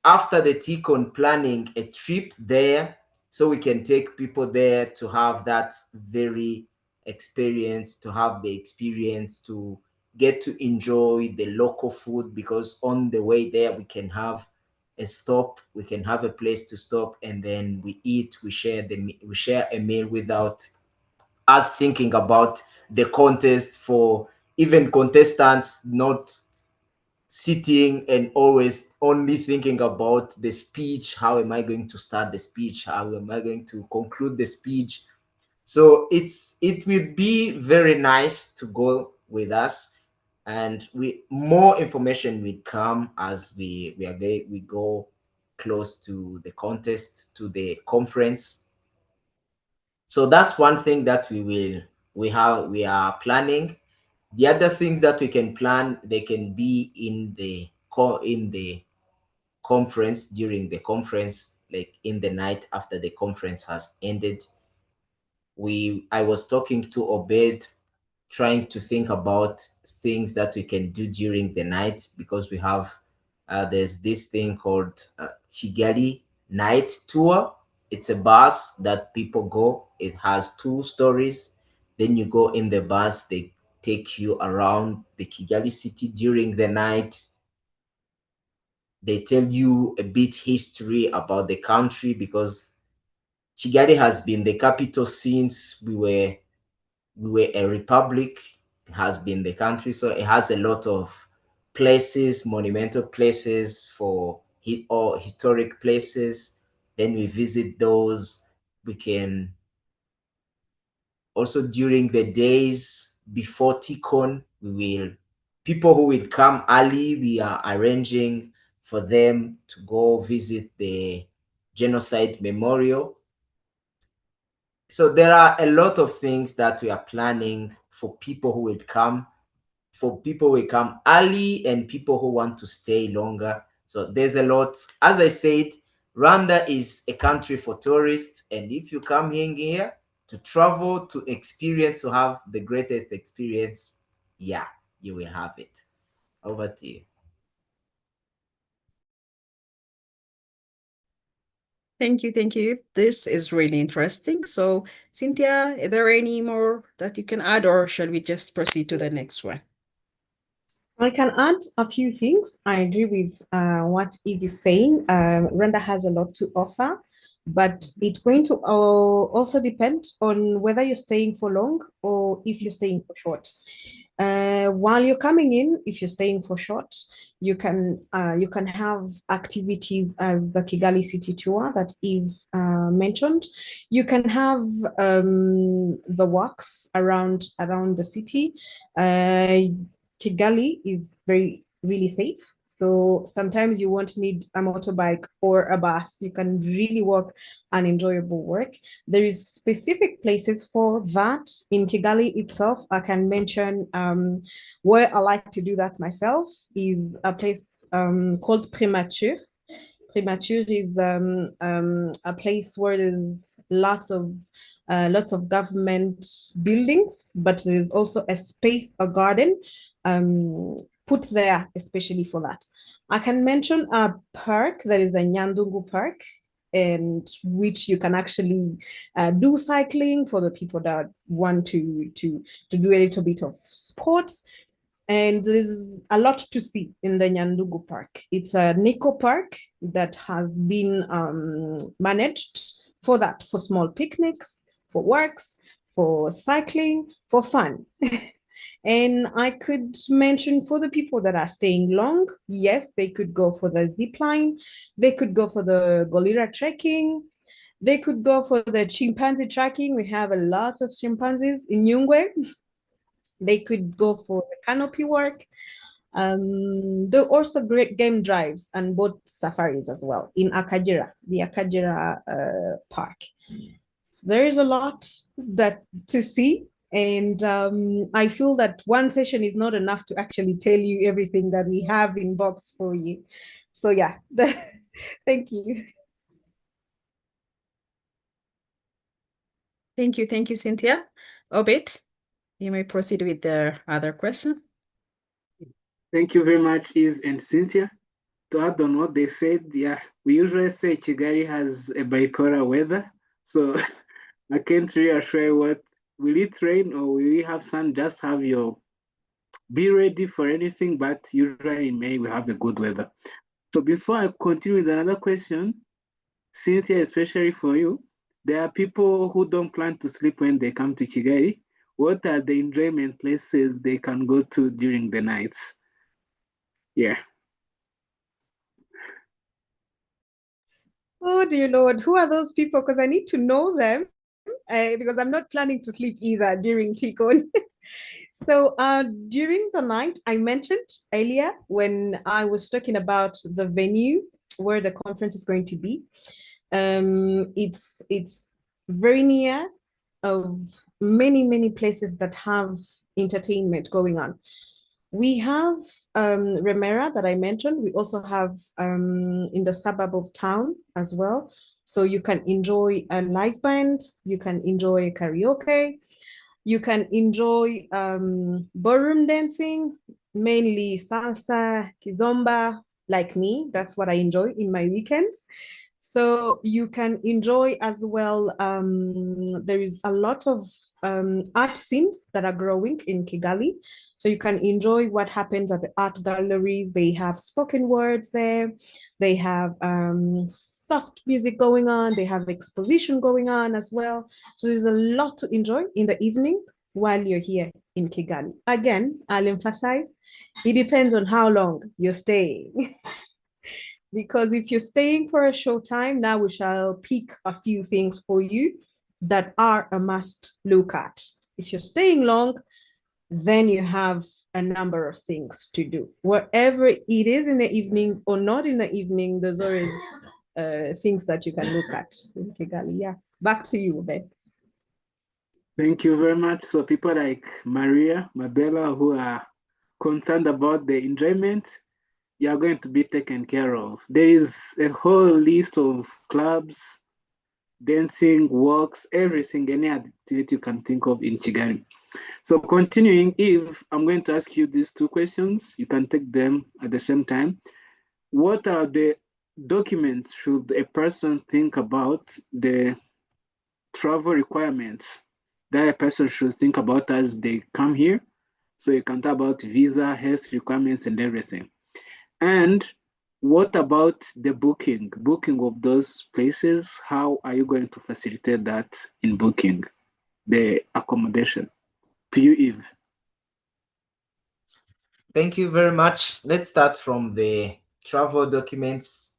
after the TCON, planning a trip there so we can take people there to have that very experience, to have the experience, to get to enjoy the local food, because on the way there we can have a stop, we can have a place to stop, and then we eat, we share a meal without us thinking about the contest, for even contestants not sitting and always only thinking about the speech. How am I going to start the speech? How am I going to conclude the speech? So it will be very nice to go with us, and more information will come as we go close to the contest, to the conference. So that's one thing that we are planning. The other things that we can plan, they can be in the conference, during the conference, like in the night after the conference has ended. I was talking to Obed, trying to think about things that we can do during the night, because we have there's this thing called Kigali Night Tour. It's a bus that people go. It has 2 stories. Then you go in the bus. They take you around the Kigali city during the night. They tell you a bit history about the country, because Kigali has been the capital since we were a republic. It has been the country, so it has a lot of places, monumental places for or historic places. Then we visit those. We can also, during the days before TCON, people who will come early, we are arranging for them to go visit the genocide memorial. So there are a lot of things that we are planning for people who will come, early, and people who want to stay longer. So there's a lot. As I said, Rwanda is a country for tourists, and if you come in here to travel, to experience, to have the greatest experience, yeah, you will have it. Over to you. Thank you, thank you. This is really interesting. So, Cynthia, are there any more that you can add, or shall we just proceed to the next one? I can add a few things. I agree with what Eve is saying. Rwanda has a lot to offer, but it's going to also depend on whether you're staying for long or if you're staying for short. While you're coming in, if you're staying for short, you can have activities as the Kigali City Tour that Eve mentioned. You can have the walks around the city. Kigali is really safe. So sometimes you won't need a motorbike or a bus. You can really walk an enjoyable work. There is specific places for that in Kigali itself. I can mention where I like to do that myself is a place called Premature. Premature is a place where there's lots of government buildings, but there's also a space, a garden put there especially for that. I can mention a park, there is a Nyandungu Park, and which you can actually do cycling for the people that want to do a little bit of sports. And there's a lot to see in the Nyandugu Park. It's a Nico Park that has been managed for that, for small picnics, for works, for cycling, for fun. And I could mention for the people that are staying long, yes, they could go for the zip line, they could go for the gorilla trekking, they could go for the chimpanzee tracking. We have a lot of chimpanzees in Nyungwe. They could go for the canopy work. There are also great game drives and boat safaris as well in Akajira, the Akajira Park. So there is a lot that to see, and I feel that one session is not enough to actually tell you everything that we have in box for you. So yeah, thank you. Thank you, Cynthia. Obed, you may proceed with the other question. Thank you very much, Eve and Cynthia. To add on what they said, yeah, we usually say Kigali has a bipolar weather. So I can't reassure what will it rain or will we have sun? Just have your be ready for anything, but usually in May we have a good weather. So before I continue with another question, Cynthia, especially for you, there are people who don't plan to sleep when they come to Kigali. What are the enjoyment places they can go to during the nights? Yeah. Oh dear Lord, who are those people? Because I need to know them because I'm not planning to sleep either during TCON. So during the night, I mentioned earlier when I was talking about the venue where the conference is going to be. It's very near of many places that have entertainment going on. We have Remera that I mentioned. We also have in the suburb of town as well. So you can enjoy a live band, you can enjoy karaoke, you can enjoy ballroom dancing, mainly salsa, kizomba, like me. That's what I enjoy in my weekends. So you can enjoy as well. There is a lot of art scenes that are growing in Kigali. So you can enjoy what happens at the art galleries. They have spoken words there. They have soft music going on. They have exposition going on as well. So there's a lot to enjoy in the evening while you're here in Kigali. Again, I'll emphasize, it depends on how long you're staying. Because if you're staying for a short time, now we shall pick a few things for you that are a must look at. If you're staying long, then you have a number of things to do. Wherever it is in the evening or not in the evening, there's always things that you can look at in Kigali. Yeah, back to you, Ben. Thank you very much. So people like Maria, Mabella, who are concerned about the enjoyment, you are going to be taken care of. There is a whole list of clubs, dancing, walks, everything, any activity you can think of in Kigali. So continuing, Eve, I'm going to ask you these two questions. You can take them at the same time. What are the documents should a person think about the travel requirements that a person should think about as they come here? So you can talk about visa, health requirements, and everything. And what about the booking of those places? How are you going to facilitate that in booking the accommodation? To you, Eve. Thank you very much. Let's start from the travel documents.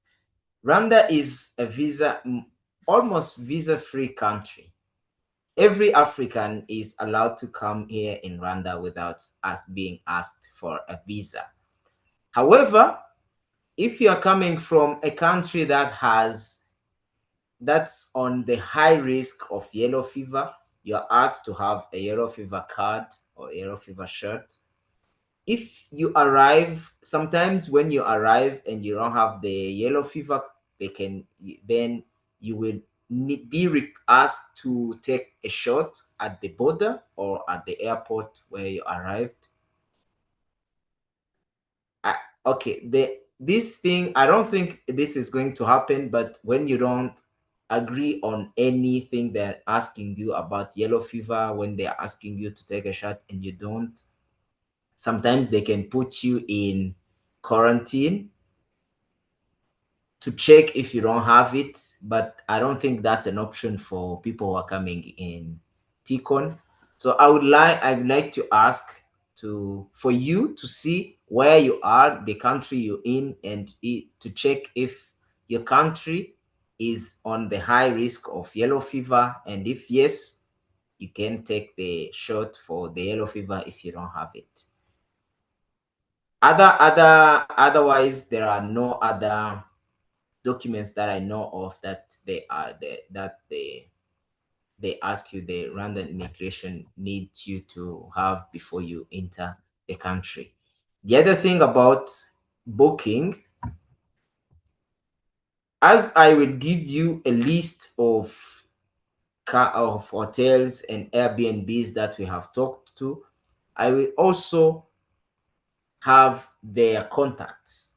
Rwanda is a almost visa-free country. Every African is allowed to come here in Rwanda without us being asked for a visa. However, if you are coming from a country that's on the high risk of yellow fever, you are asked to have a yellow fever card or yellow fever shirt. If you arrive, sometimes when you arrive and you don't have the yellow fever, then you will be asked to take a shot at the border or at the airport where you arrived. Okay, this thing, I don't think this is going to happen, but when you don't agree on anything they're asking you about yellow fever, when they're asking you to take a shot and you don't, sometimes they can put you in quarantine to check if you don't have it, but I don't think that's an option for people who are coming in TCON. So I'd like to ask for you to see where you are, the country you're in, and to check if your country is on the high risk of yellow fever, and if yes, you can take the shot for the yellow fever if you don't have it. Otherwise, there are no other documents that I know of that they ask you, the Rwandan immigration needs you to have before you enter the country. The other thing about booking, as I will give you a list of hotels and Airbnbs that we have talked to, I will also have their contacts.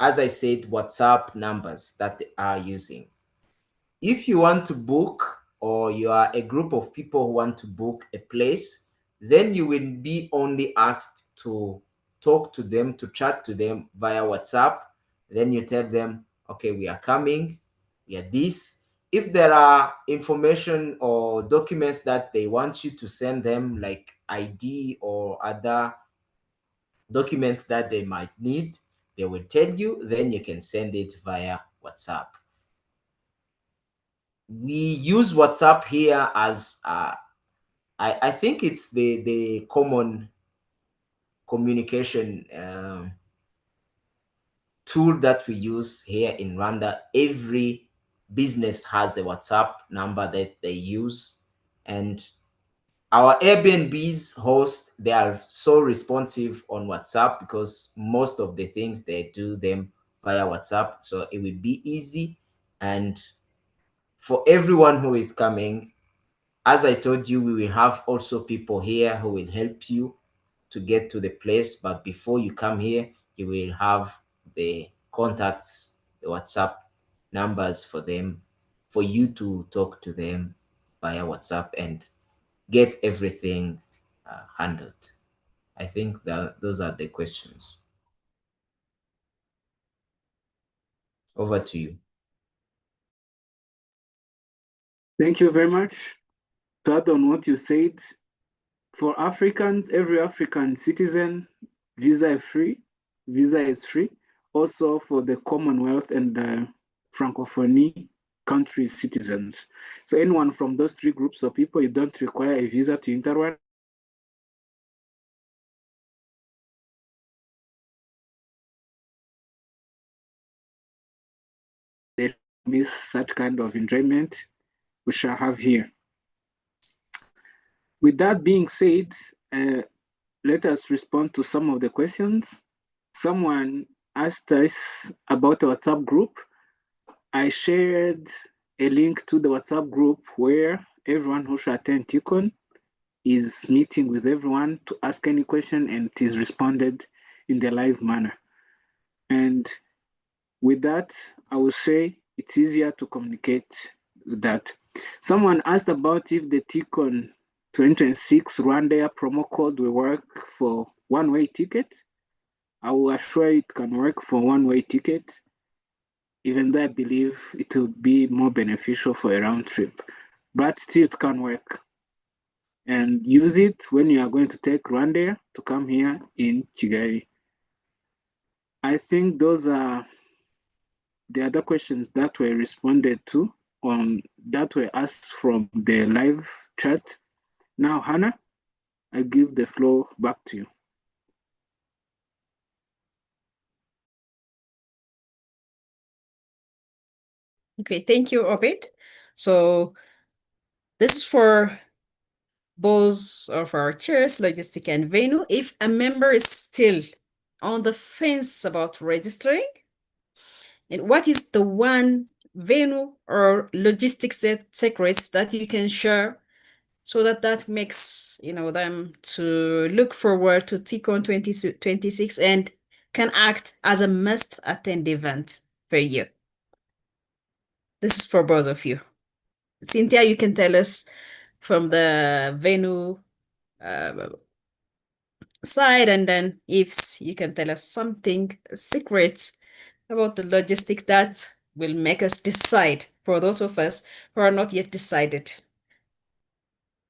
As I said, WhatsApp numbers that they are using. If you want to book, or you are a group of people who want to book a place, then you will be only asked to talk to them, to chat to them via WhatsApp. Then you tell them, okay, we are coming, we are this. If there are information or documents that they want you to send them, like ID or other documents that they might need, they will tell you, then you can send it via WhatsApp. We use WhatsApp here as I think it's the common communication tool that we use here in Rwanda. Every business has a WhatsApp number that they use, and our Airbnb's host, they are so responsive on WhatsApp because most of the things they do them via WhatsApp, so it will be easy. And for everyone who is coming, as I told you, we will have also people here who will help you to get to the place. But before you come here, you will have the contacts, the WhatsApp numbers for them, for you to talk to them via WhatsApp and get everything handled. I think that those are the questions. Over to you. Thank you very much. To add on what you said, for Africans, every African citizen, visa is free. Visa is free. Also for the Commonwealth and the Francophonie country citizens. So anyone from those three groups of people, you don't require a visa to enter Rwanda. They miss such kind of enjoyment we shall have here. With that being said, let us respond to some of the questions. Someone asked us about the WhatsApp group. I shared a link to the WhatsApp group where everyone who should attend TCON is meeting with everyone to ask any question, and it is responded in the live manner. And with that, I will say it's easier to communicate with that. Someone asked about if the TCON 2026 Rwanda promo code will work for one-way ticket. I will assure it can work for one-way ticket, even though I believe it will be more beneficial for a round trip, but still it can work. And use it when you are going to take Rwanda to come here in Kigali. I think those are the other questions that were responded to that were asked from the live chat. Now, Hannah, I give the floor back to you. Okay, thank you, Obed. So this is for both of our chairs, logistic and venue. If a member is still on the fence about registering, and what is the one venue or logistics secrets that you can share so that makes them to look forward to TCON 2026 and can act as a must-attend event per year? This is for both of you. Cynthia, you can tell us from the venue side, and then Yves, you can tell us something secrets about the logistics that will make us decide for those of us who are not yet decided.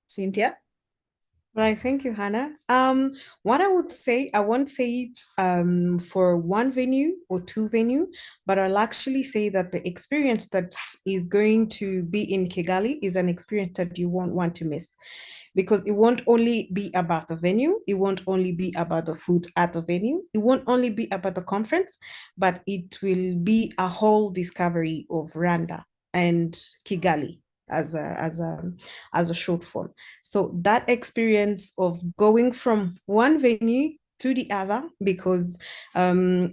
Cynthia? Right, thank you, Hannah. What I would say, I won't say it for one venue or two venue, but I'll actually say that the experience that is going to be in Kigali is an experience that you won't want to miss. because it won't only be about the venue, it won't only be about the food at the venue, it won't only be about the conference, but it will be a whole discovery of Rwanda and Kigali as a short form. So that experience of going from one venue to the other, because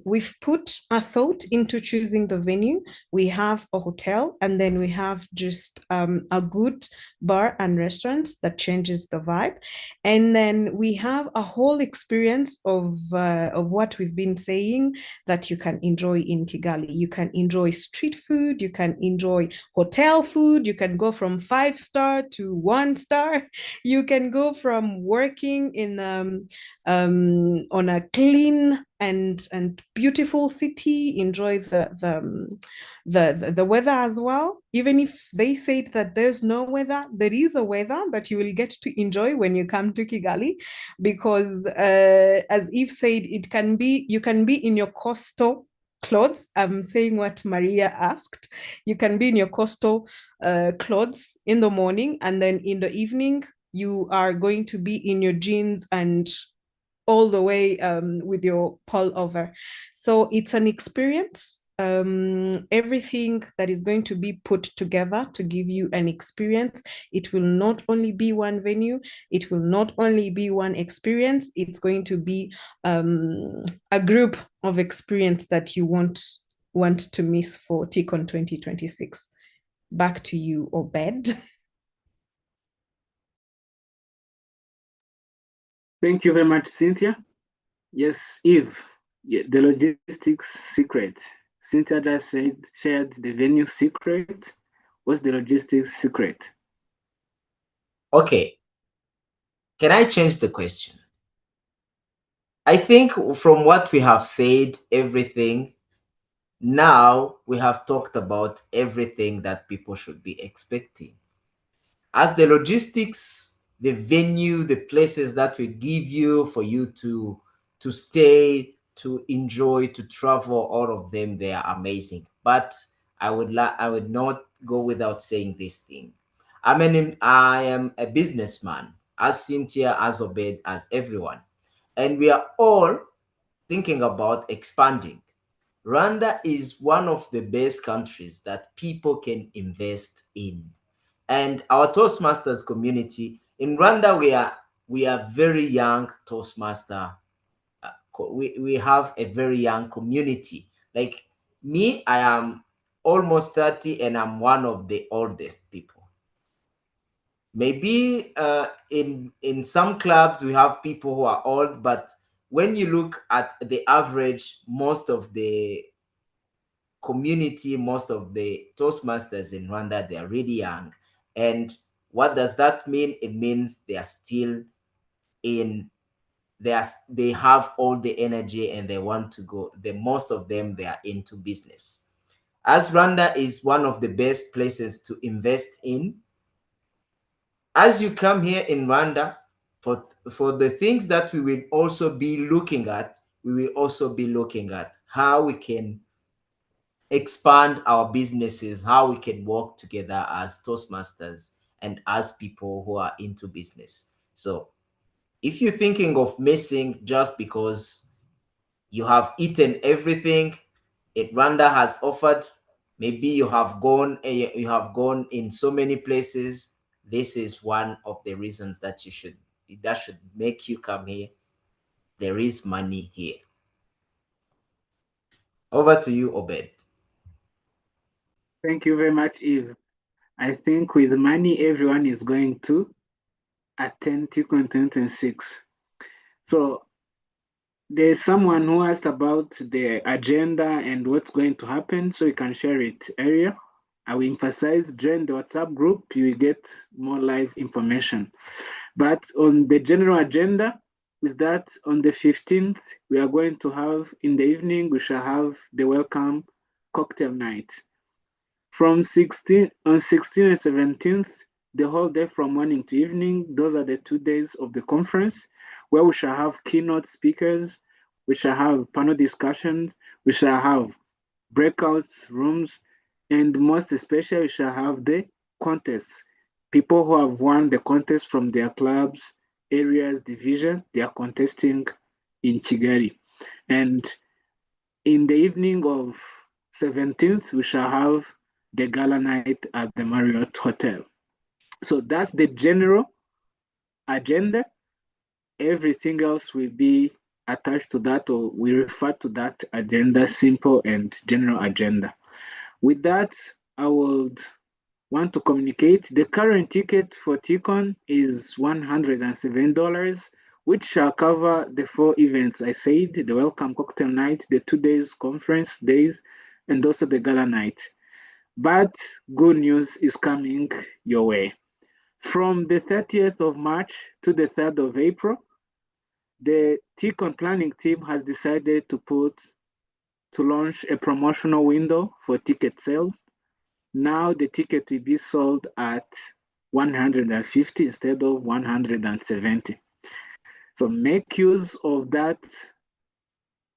we've put a thought into choosing the venue. We have a hotel, and then we have just a good bar and restaurants that changes the vibe, and then we have a whole experience of what we've been saying that you can enjoy in Kigali. You can enjoy street food, you can enjoy hotel food, you can go from 5-star to 1-star, you can go from working in on a clean and beautiful city, enjoy the weather as well. Even if they said that there's no weather, there is a weather that you will get to enjoy when you come to Kigali, because as Eve said, you can be in your coastal clothes. I'm saying what Maria asked. You can be in your coastal clothes in the morning, and then in the evening you are going to be in your jeans and all the way with your pullover. So it's an experience. Everything that is going to be put together to give you an experience. It will not only be one venue, it will not only be one experience, it's going to be a group of experience that you won't want to miss for TCON 2026. Back to you, Obed. Thank you very much, Cynthia. Yes, Eve, the logistics secret. Cynthia just shared the venue secret. What's the logistics secret? Okay. Can I change the question? I think from what we have said, everything, now we have talked about everything that people should be expecting. As the logistics, the venue, the places that we give you for you to stay, to enjoy, to travel, all of them, they are amazing. But I would not go without saying this thing. I am a businessman, as Cynthia, as Obed, as everyone. And we are all thinking about expanding. Rwanda is one of the best countries that people can invest in. And our Toastmasters community in Rwanda, we are very young Toastmaster. We have a very young community. Like me, I am almost 30 and I'm one of the oldest people. Maybe in some clubs we have people who are old, but when you look at the average, most of the community, most of the Toastmasters in Rwanda, they are really young. And what does that mean? It means they are still in, they have all the energy and they want to go. Most of them, they are into business. As Rwanda is one of the best places to invest in, as you come here in Rwanda, for the things that we will also be looking at, we will also be looking at how we can expand our businesses, how we can work together as Toastmasters and as people who are into business. So if you're thinking of missing just because you have eaten everything Rwanda has offered, maybe you have gone in so many places, this is one of the reasons that should make you come here. There is money here. Over to you, Obed. Thank you very much, Eve. I think with money, everyone is going to attend TCON 2026. So there's someone who asked about the agenda and what's going to happen, so you can share it earlier. I will emphasize, join the WhatsApp group, you will get more live information. But on the general agenda is that on the 15th, we are going to have, in the evening, we shall have the welcome cocktail night. From 16 and 17th, the whole day from morning to evening, those are the 2 days of the conference, where we shall have keynote speakers, we shall have panel discussions, we shall have breakout rooms, and most especially, we shall have the contests. people who have won the contest from their clubs, areas, division, they are contesting in Kigali. And in the evening of 17th, we shall have the gala night at the Marriott Hotel. So that's the general agenda. Everything else will be attached to that, or we refer to that agenda, simple and general agenda. With that, I would want to communicate. The current ticket for TCON is $107, which shall cover the 4 events I said, the welcome cocktail night, the 2 days conference days, and also the gala night. But good news is coming your way. From the 30th of March to the 3rd of April, the TCON planning team has decided to launch a promotional window for ticket sale. Now the ticket will be sold at 150 instead of 170. So make use of that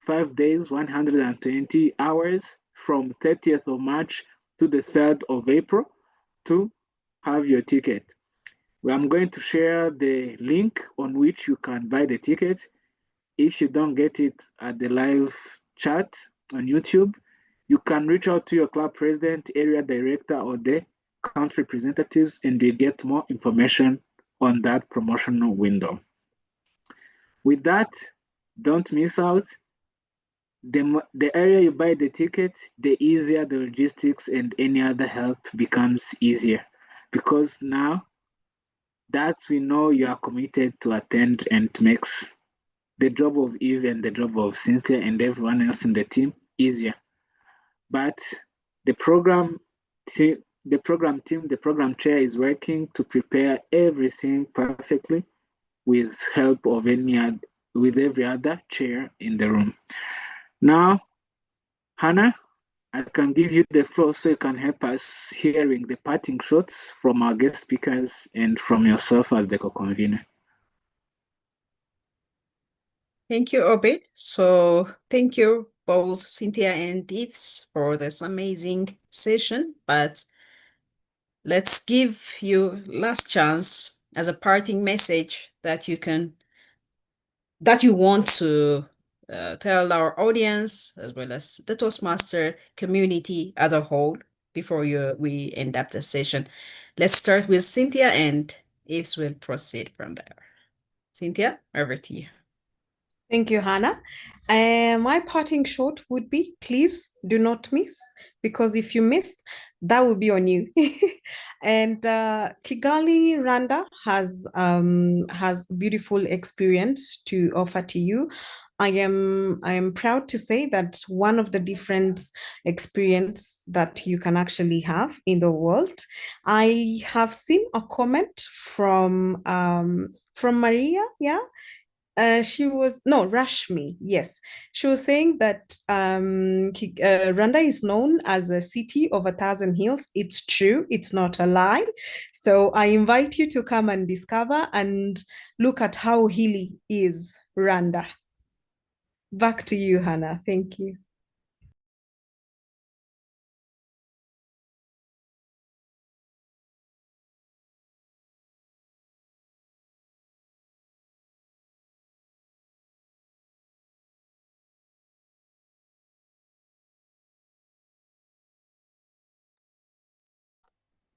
5 days, 120 hours from 30th of March to the 3rd of April to have your ticket. I'm going to share the link on which you can buy the ticket. If you don't get it at the live chat on YouTube, you can reach out to your club president, area director, or the country representatives, and you get more information on that promotional window. With that, don't miss out. The area you buy the ticket, the easier the logistics and any other help becomes easier, because now that we know you are committed to attend, and makes the job of Eve and the job of Cynthia and everyone else in the team easier. But the program team, the program chair is working to prepare everything perfectly with help of with every other chair in the room. Now, Hannah, I can give you the floor so you can help us hearing the parting shots from our guest speakers and from yourself as the co-convener. Thank you, Obi. So thank you both Cynthia and Yves for this amazing session. But let's give you last chance as a parting message that you want to tell our audience as well as the Toastmaster community as a whole before we end up the session. Let's start with Cynthia, and Yves will proceed from there. Cynthia, over to you. Thank you, Hannah. My parting shot would be, please do not miss, because if you miss, that will be on you. And Kigali, Rwanda has beautiful experience to offer to you. I am proud to say that one of the different experience that you can actually have in the world. I have seen a comment from Maria, yeah, she was no Rashmi. Yes, she was saying that Rwanda is known as a city of 1,000 hills. It's true. It's not a lie. So I invite you to come and discover and look at how hilly is Rwanda. Back to you, Hannah. Thank you.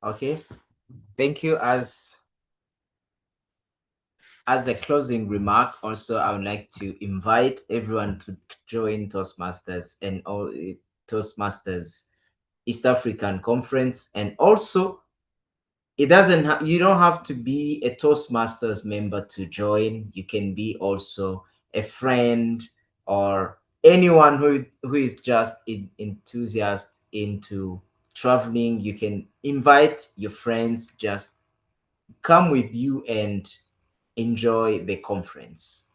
Okay, thank you. As a closing remark, also I would like to invite everyone to join Toastmasters and all Toastmasters East African Conference. And also, you don't have to be a Toastmasters member to join. You can be also a friend or anyone who is just enthusiast into traveling. You can invite your friends, just come with you and enjoy the conference.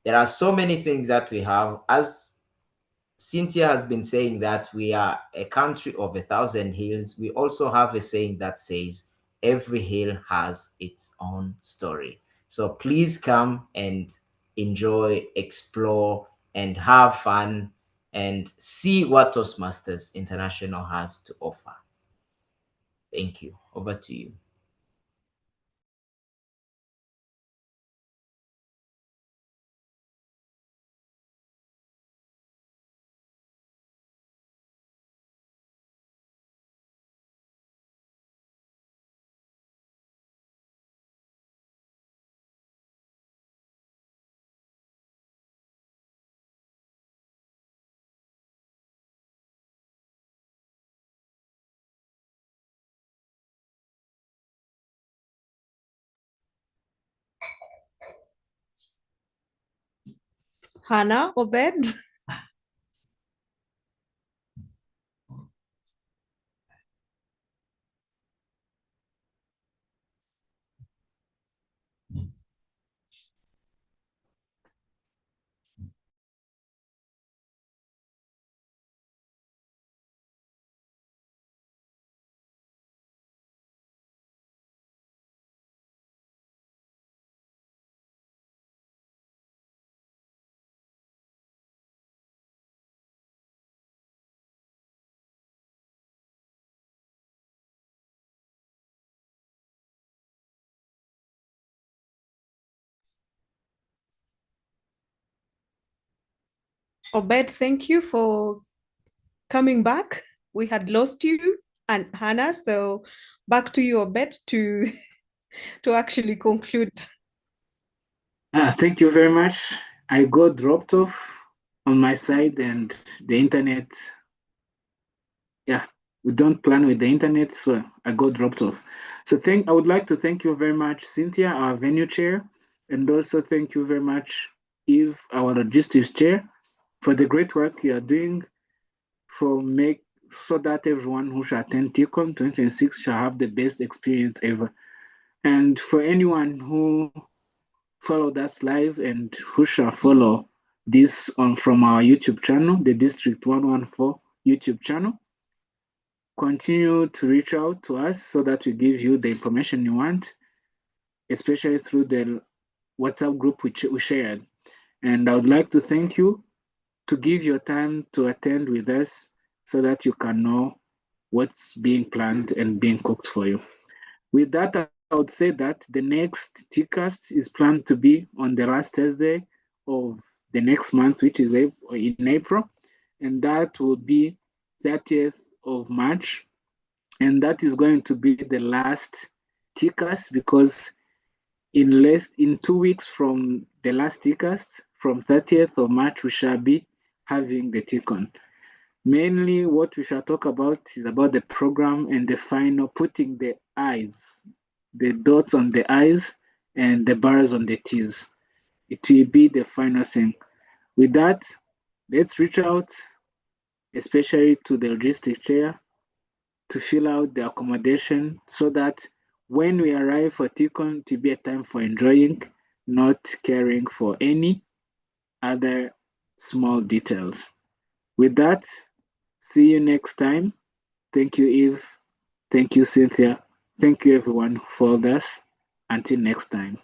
There are so many things that we have. As Cynthia has been saying that we are a country of 1,000 hills, we also have a saying that says every hill has its own story. So please come and enjoy, explore, and have fun and see what Toastmasters International has to offer. Thank you. Over to you. Hannah, Obed? Obed, thank you for coming back. We had lost you and Hannah, so back to you, Obed, to actually conclude. Thank you very much. I got dropped off on my side and the internet. Yeah, we don't plan with the internet, so I got dropped off. So I would like to thank you very much, Cynthia, our venue chair, and also thank you very much, Eve, our logistics chair, for the great work you are doing so that everyone who shall attend TCOM 2026 shall have the best experience ever. And for anyone who followed us live and who shall follow this on from our YouTube channel, the District 114 YouTube channel, continue to reach out to us so that we give you the information you want, especially through the WhatsApp group which we shared. And I would like to thank you to give your time to attend with us so that you can know what's being planned and being cooked for you. With that, I would say that the next TCAST is planned to be on the last Thursday of the next month, which is in April, and that will be 30th of March. And that is going to be the last TCAST because in 2 weeks from the last TCAST, from 30th of March, we shall be having the TCON. Mainly what we shall talk about is about the program and the final putting the I's, the dots on the I's and the bars on the T's. It will be the final thing. With that, let's reach out, especially to the logistics chair, to fill out the accommodation so that when we arrive for TCON, it will be a time for enjoying, not caring for any other small details. With that, see you next time. Thank you, Eve. Thank you, Cynthia. Thank you, everyone who followed us. Until next time.